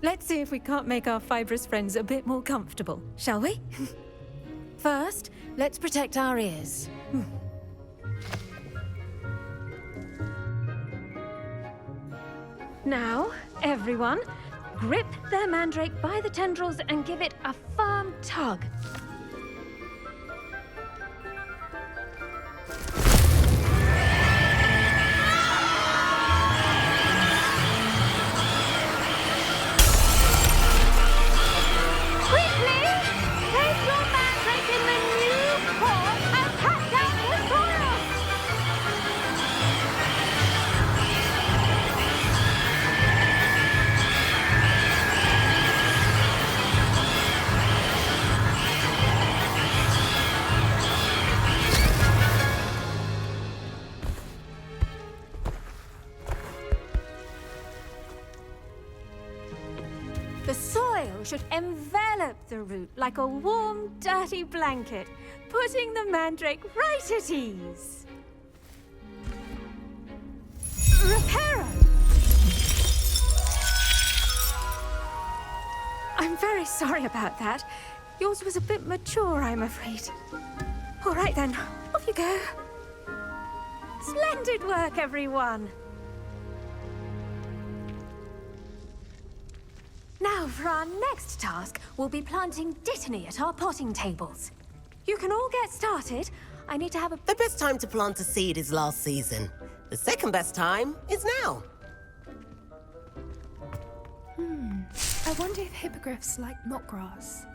Let's see if we can't make our fibrous friends a bit more comfortable, shall we? First, let's protect our ears. Now, everyone, grip their mandrake by the tendrils and give it a firm tug. The soil should envelop the root like a warm, dirty blanket, putting the mandrake right at ease. Reparo! I'm very sorry about that. Yours was a bit mature, I'm afraid. All right then, off you go. Splendid work, everyone. Now, for our next task, we'll be planting Dittany at our potting tables. You can all get started. I need to have a... The best time to plant a seed is last season. The second best time is now. I wonder if hippogriffs like knotgrass.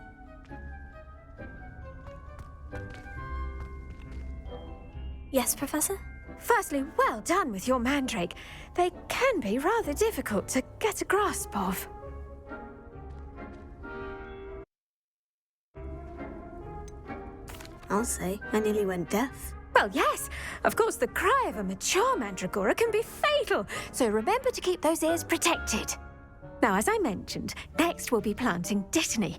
Yes, Professor? Firstly, well done with your mandrake. They can be rather difficult to get a grasp of. I'll say, I nearly went deaf. Well, yes. Of course, the cry of a mature mandragora can be fatal, so remember to keep those ears protected. Now, as I mentioned, next we'll be planting Dittany.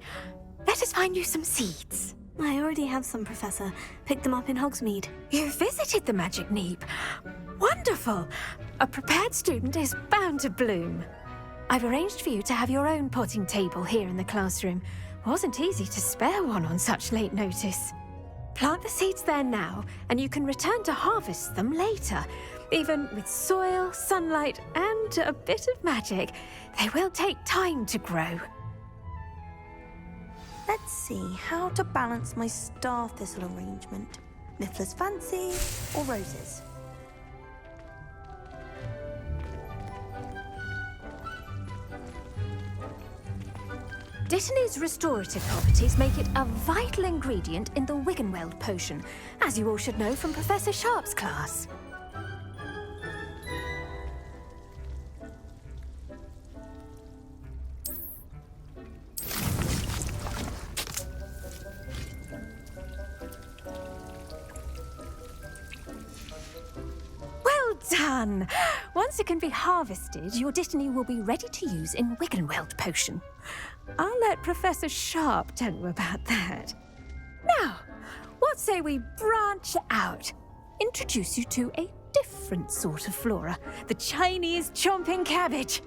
Let us find you some seeds. I already have some, Professor. Picked them up in Hogsmeade. You visited the Magic Neep. Wonderful! A prepared student is bound to bloom. I've arranged for you to have your own potting table here in the classroom. Wasn't easy to spare one on such late notice. Plant the seeds there now, and you can return to harvest them later. Even with soil, sunlight, and a bit of magic, they will take time to grow. Let's see how to balance my star thistle arrangement. Niffler's Fancy or roses? Dittany's restorative properties make it a vital ingredient in the Wiggenweld potion, as you all should know from Professor Sharp's class. Well done! Once it can be harvested, your Dittany will be ready to use in Wiggenweld potion. I'll let Professor Sharp tell you about that. Now, what say we branch out? Introduce you to a different sort of flora, the Chinese chomping cabbage.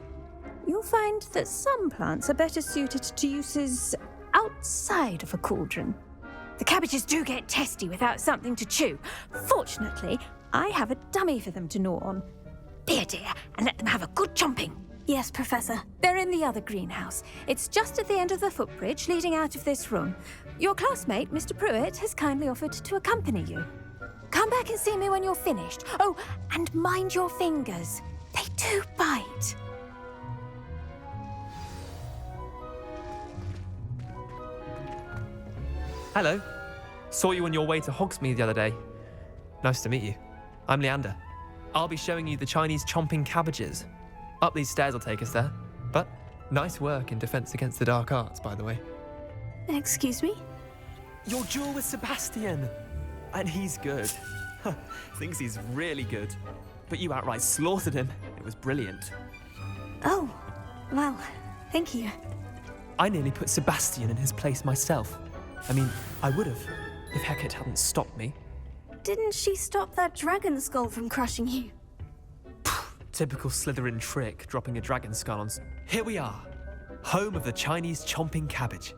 You'll find that some plants are better suited to uses outside of a cauldron. The cabbages do get testy without something to chew. Fortunately, I have a dummy for them to gnaw on. Be a dear and let them have a good chomping. Yes, Professor. They're in the other greenhouse. It's just at the end of the footbridge leading out of this room. Your classmate, Mr. Pruitt, has kindly offered to accompany you. Come back and see me when you're finished. Oh, and mind your fingers. They do bite. Hello. Saw you on your way to Hogsmeade the other day. Nice to meet you. I'm Leander. I'll be showing you the Chinese chomping cabbages. Up these stairs will take us there. But nice work in Defense Against the Dark Arts, by the way. Excuse me? Your duel with Sebastian! And he's good. Thinks he's really good. But you outright slaughtered him. It was brilliant. Oh, well, thank you. I nearly put Sebastian in his place myself. I mean, I would have, if Hecate hadn't stopped me. Didn't she stop that dragon skull from crushing you? Typical Slytherin trick, dropping a dragon skull on... Here we are, home of the Chinese chomping cabbage.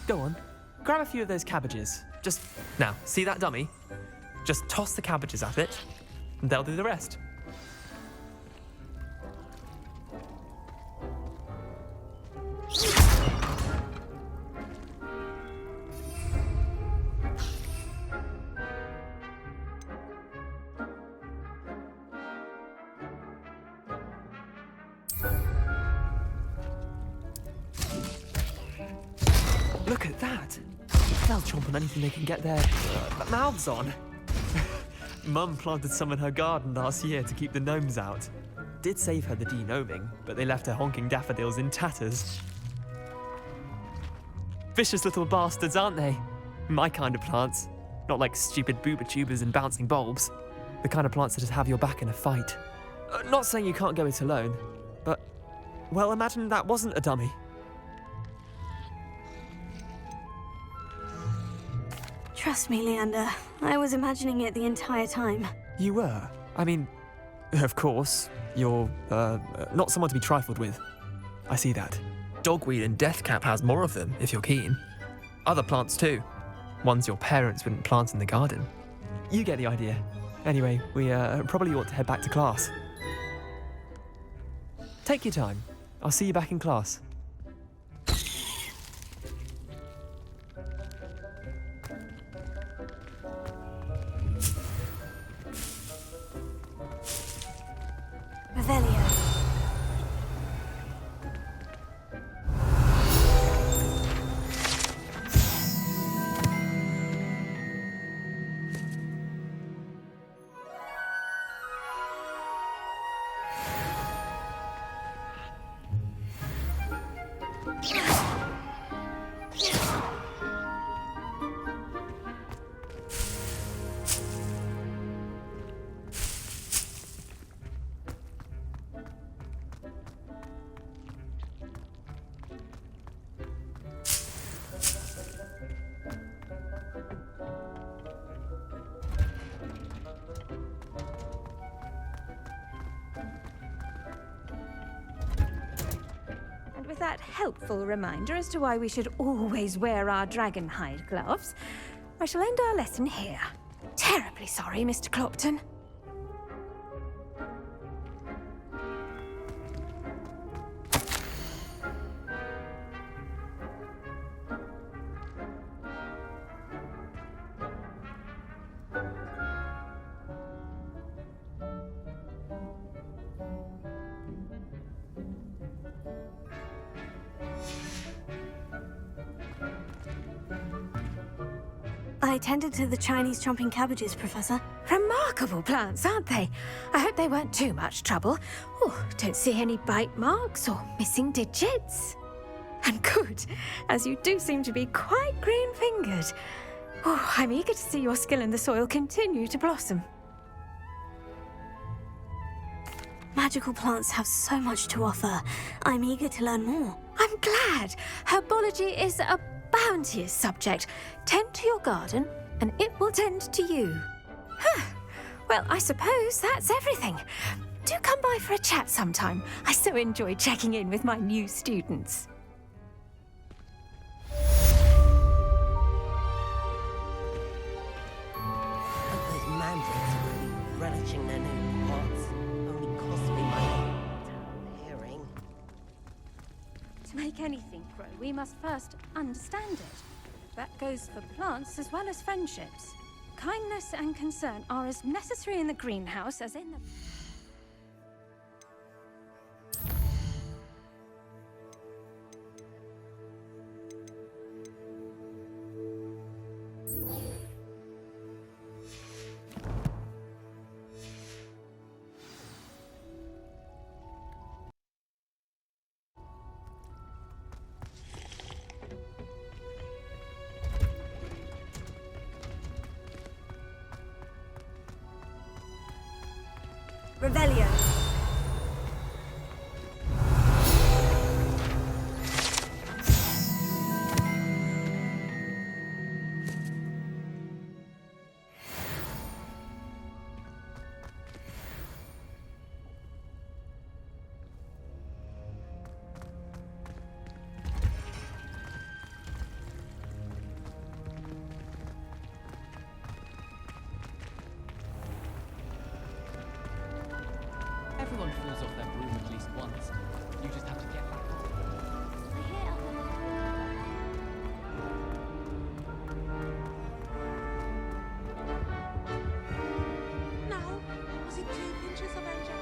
Go on, grab a few of those cabbages. Just, now, see that dummy? Just toss the cabbages at it, and they'll do the rest. Look at that! They'll chomp on anything they can get their mouths on. Mum planted some in her garden last year to keep the gnomes out. Did save her the de-gnoming, but they left her honking daffodils in tatters. Vicious little bastards, aren't they? My kind of plants. Not like stupid booba tubers and bouncing bulbs. The kind of plants that just have your back in a fight. Not saying you can't go it alone, but, well, imagine that wasn't a dummy. Trust me, Leander. I was imagining it the entire time. You were? I mean, of course, you're, not someone to be trifled with. I see that. Dogweed and Deathcap has more of them, if you're keen. Other plants too. Ones your parents wouldn't plant in the garden. You get the idea. Anyway, we probably ought to head back to class. Take your time. I'll see you back in class. Revelio. With that helpful reminder as to why we should always wear our dragon hide gloves, I shall end our lesson here. Terribly sorry, Mr. Clopton. I tended to the Chinese chomping cabbages, Professor. Remarkable plants, aren't they? I hope they weren't too much trouble. Oh, don't see any bite marks or missing digits. And good, as you do seem to be quite green-fingered. Oh, I'm eager to see your skill in the soil continue to blossom. Magical plants have so much to offer. I'm eager to learn more. I'm glad. Herbology is a bounteous subject. Tend to your garden, and it will tend to you. Well, I suppose that's everything. Do come by for a chat sometime. I so enjoy checking in with my new students. Hope those mandrakes will be relishing their new pots. Only cost me my hearing. To make anything grow, we must first understand it. That goes for plants as well as friendships. Kindness and concern are as necessary in the greenhouse as in the... Revelio. Everyone falls off their broom at least once. You just have to get back on. Now, was it 2 pinches of angel?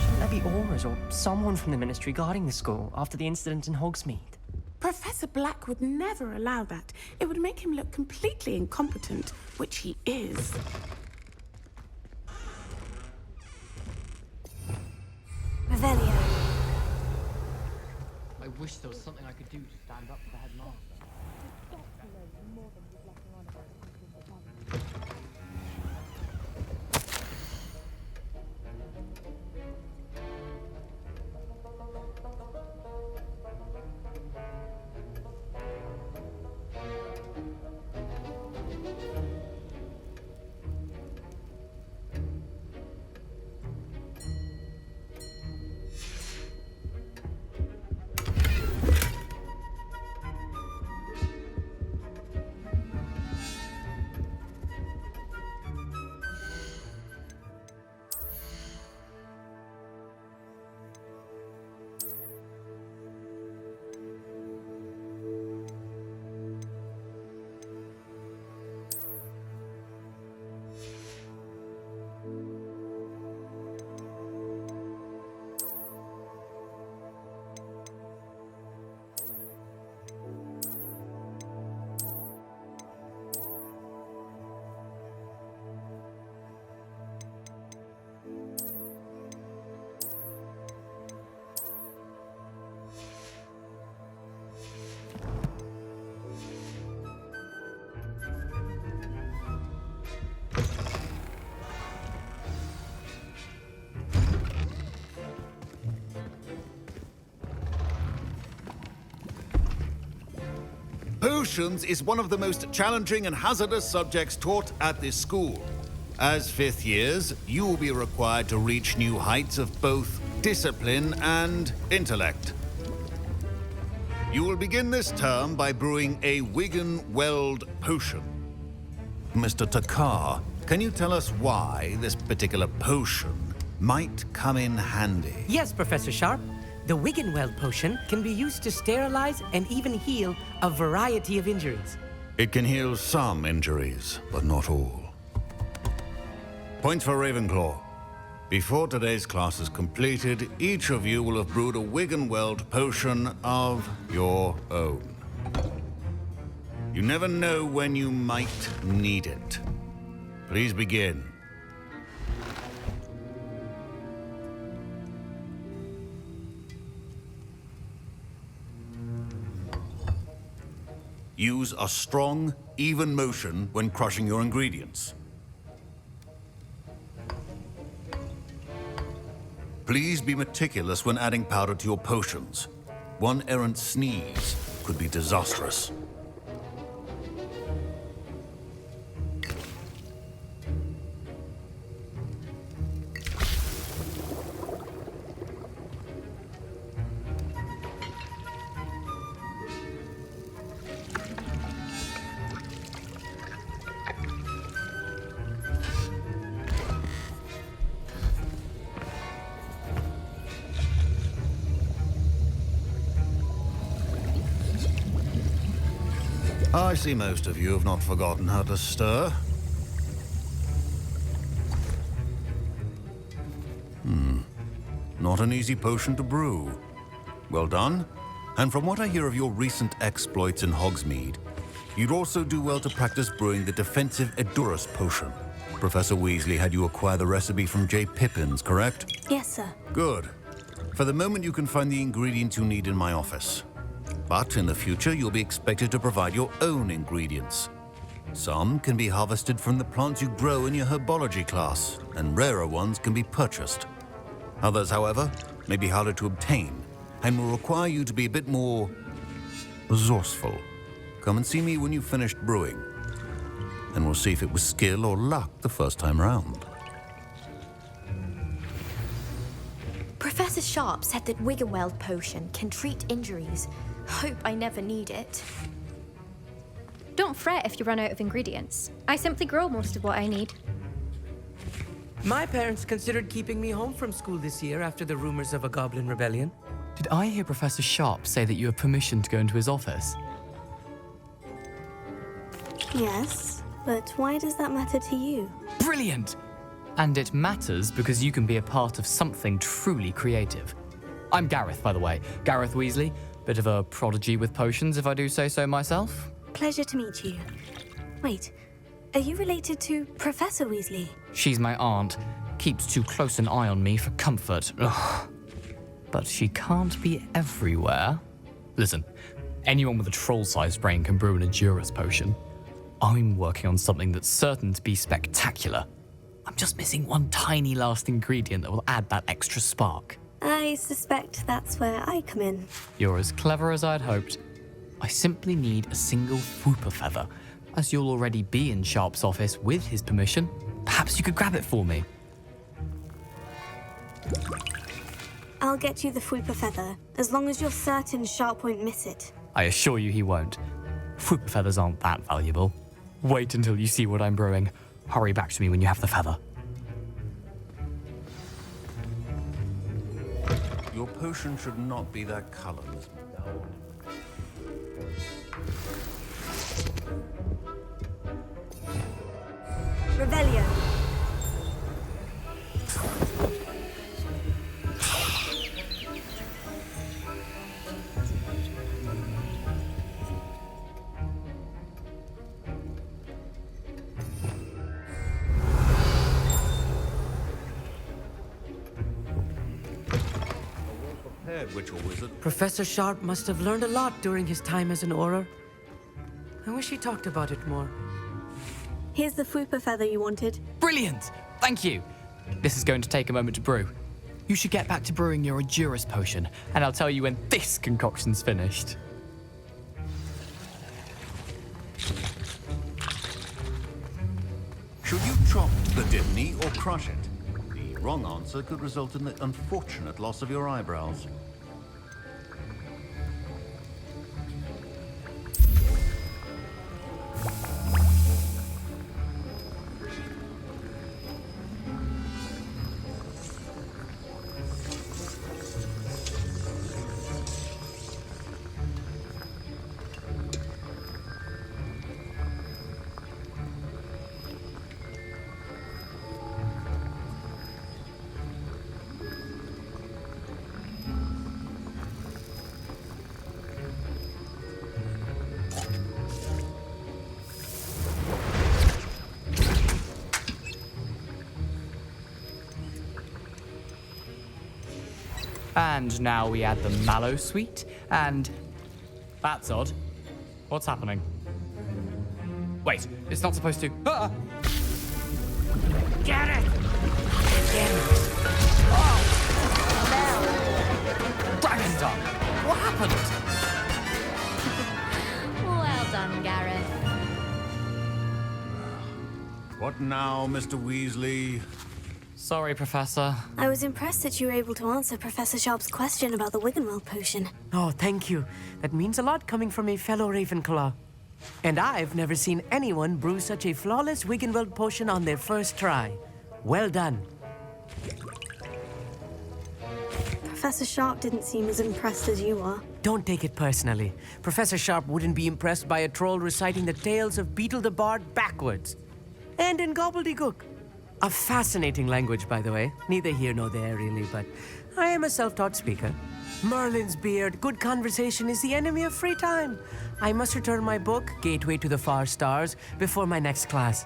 Shouldn't there be auras or someone from the ministry guarding the school after the incident in Hogsmeade? Professor Black would never allow that. It would make him look completely incompetent, which he is. Revelio. I wish there was something I could do to stand up to the headmaster. Potions is one of the most challenging and hazardous subjects taught at this school. As fifth years, you will be required to reach new heights of both discipline and intellect. You will begin this term by brewing a Wiggenweld potion. Mr. Takar, can you tell us why this particular potion might come in handy? Yes, Professor Sharp. The Wiggenweld potion can be used to sterilize and even heal a variety of injuries. It can heal some injuries, but not all. Point for Ravenclaw. Before today's class is completed, each of you will have brewed a Wiggenweld potion of your own. You never know when you might need it. Please begin. Use a strong, even motion when crushing your ingredients. Please be meticulous when adding powder to your potions. One errant sneeze could be disastrous. I see most of you have not forgotten how to stir. Not an easy potion to brew. Well done. And from what I hear of your recent exploits in Hogsmeade, you'd also do well to practice brewing the defensive Edurus potion. Professor Weasley had you acquire the recipe from J. Pippins, correct? Yes, sir. Good. For the moment, you can find the ingredients you need in my office. But in the future, you'll be expected to provide your own ingredients. Some can be harvested from the plants you grow in your herbology class, and rarer ones can be purchased. Others, however, may be harder to obtain, and will require you to be a bit more resourceful. Come and see me when you've finished brewing, and we'll see if it was skill or luck the first time round. Professor Sharp said that Wiggenweld potion can treat injuries. Hope I never need it. Don't fret if you run out of ingredients. I simply grow most of what I need. My parents considered keeping me home from school this year after the rumors of a goblin rebellion. Did I hear Professor Sharp say that you have permission to go into his office? Yes, but why does that matter to you? Brilliant! And it matters because you can be a part of something truly creative. I'm Gareth, by the way. Gareth Weasley. Bit of a prodigy with potions, if I do say so myself. Pleasure to meet you. Wait, are you related to Professor Weasley? She's my aunt. Keeps too close an eye on me for comfort. Ugh. But she can't be everywhere. Listen, anyone with a troll-sized brain can brew an Edurus potion. I'm working on something that's certain to be spectacular. I'm just missing one tiny last ingredient that will add that extra spark. I suspect that's where I come in. You're as clever as I'd hoped. I simply need a single Whooper feather. As you'll already be in Sharp's office with his permission, perhaps you could grab it for me. I'll get you the Whooper feather, as long as you're certain Sharp won't miss it. I assure you he won't. Whooper feathers aren't that valuable. Wait until you see what I'm brewing. Hurry back to me when you have the feather. Your potion should not be that color, Miss McDowell. Revelio. Witch or wizard. Professor Sharp must have learned a lot during his time as an Auror. I wish he talked about it more. Here's the Whooper feather you wanted. Brilliant! Thank you. This is going to take a moment to brew. You should get back to brewing your Edurus potion, and I'll tell you when this concoction's finished. Should you chop the Dimney or crush it? The wrong answer could result in the unfortunate loss of your eyebrows. And now we add the mallow sweet, and... That's odd. What's happening? Wait, it's not supposed to... Ah! Get it! Dragon's tongue! What happened? Well done, Gareth. What now, Mr. Weasley? Sorry, Professor. I was impressed that you were able to answer Professor Sharp's question about the Wiggenweld potion. Oh, thank you. That means a lot coming from a fellow Ravenclaw. And I've never seen anyone brew such a flawless Wiggenweld potion on their first try. Well done. Professor Sharp didn't seem as impressed as you are. Don't take it personally. Professor Sharp wouldn't be impressed by a troll reciting the tales of Beetle the Bard backwards. And in gobbledygook. A fascinating language, by the way. Neither here nor there, really, but I am a self-taught speaker. Merlin's beard, good conversation is the enemy of free time. I must return my book, Gateway to the Far Stars, before my next class.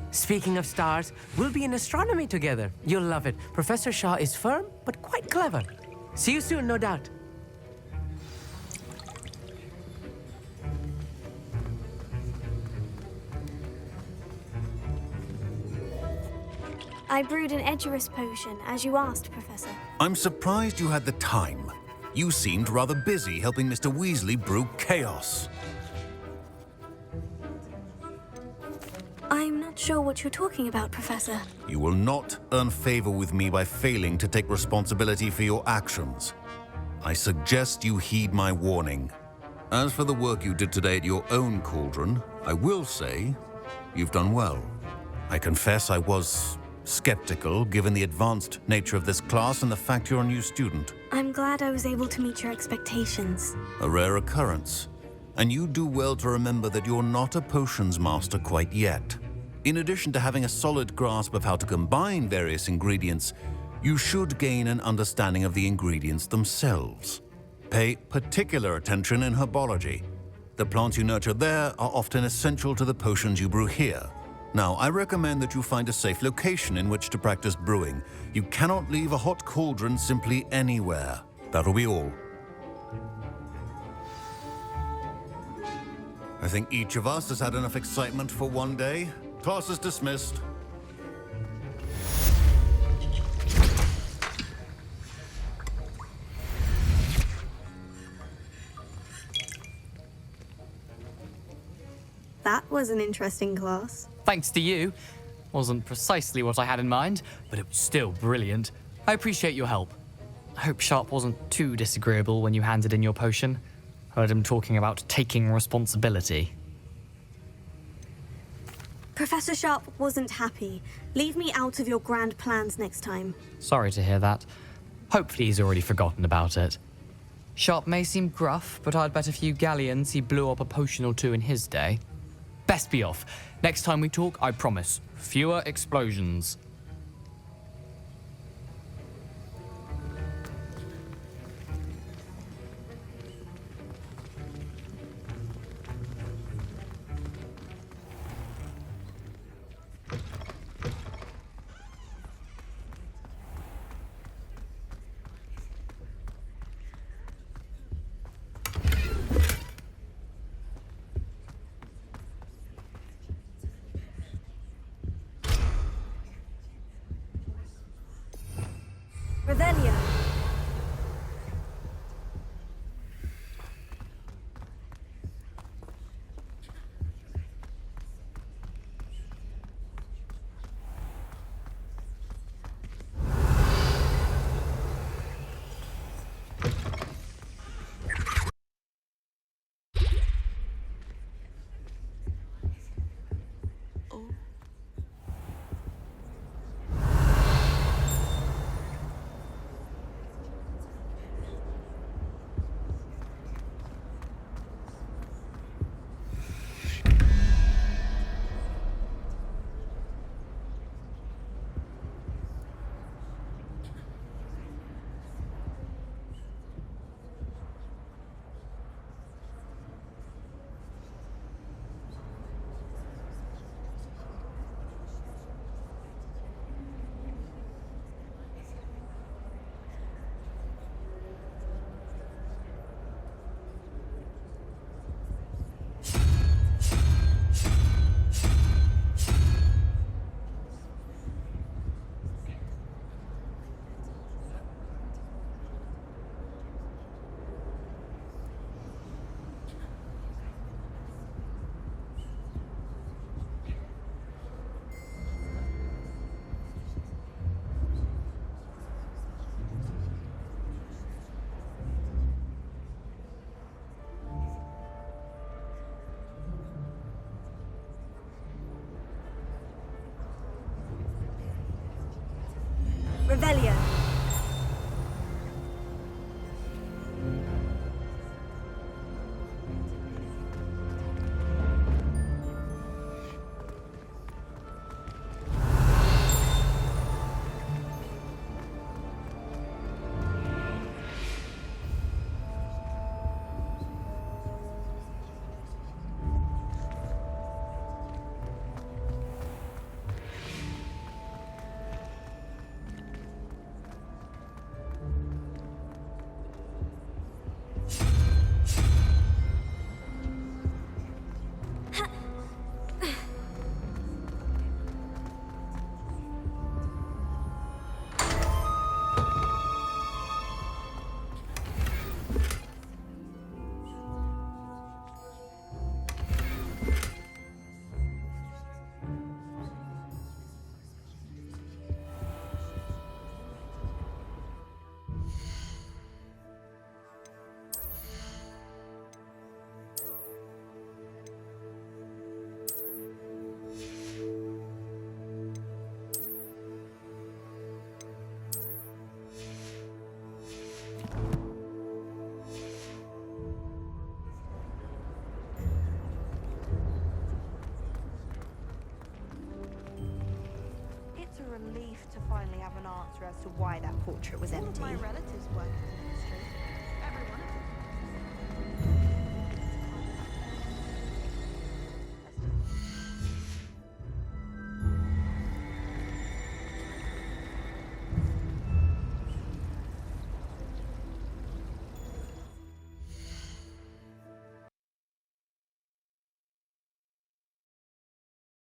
Speaking of stars, we'll be in astronomy together. You'll love it. Professor Shaw is firm, but quite clever. See you soon, no doubt. I brewed an Edgerus potion, as you asked, Professor. I'm surprised you had the time. You seemed rather busy helping Mr. Weasley brew chaos. I'm not sure what you're talking about, Professor. You will not earn favor with me by failing to take responsibility for your actions. I suggest you heed my warning. As for the work you did today at your own cauldron, I will say you've done well. I confess I was skeptical, given the advanced nature of this class and the fact you're a new student. I'm glad I was able to meet your expectations. A rare occurrence. And you do well to remember that you're not a potions master quite yet. In addition to having a solid grasp of how to combine various ingredients, you should gain an understanding of the ingredients themselves. Pay particular attention in herbology. The plants you nurture there are often essential to the potions you brew here. Now, I recommend that you find a safe location in which to practice brewing. You cannot leave a hot cauldron simply anywhere. That'll be all. I think each of us has had enough excitement for one day. Class is dismissed. That was an interesting class. Thanks to you. Wasn't precisely what I had in mind, but it was still brilliant. I appreciate your help. I hope Sharp wasn't too disagreeable when you handed in your potion. Heard him talking about taking responsibility. Professor Sharp wasn't happy. Leave me out of your grand plans next time. Sorry to hear that. Hopefully he's already forgotten about it. Sharp may seem gruff, but I'd bet a few galleons he blew up a potion or two in his day. Best be off. Next time we talk, I promise, fewer explosions. Revelio. Revelio. It's a relief to finally have an answer as to why that portrait was empty. All of my relatives work in the industry.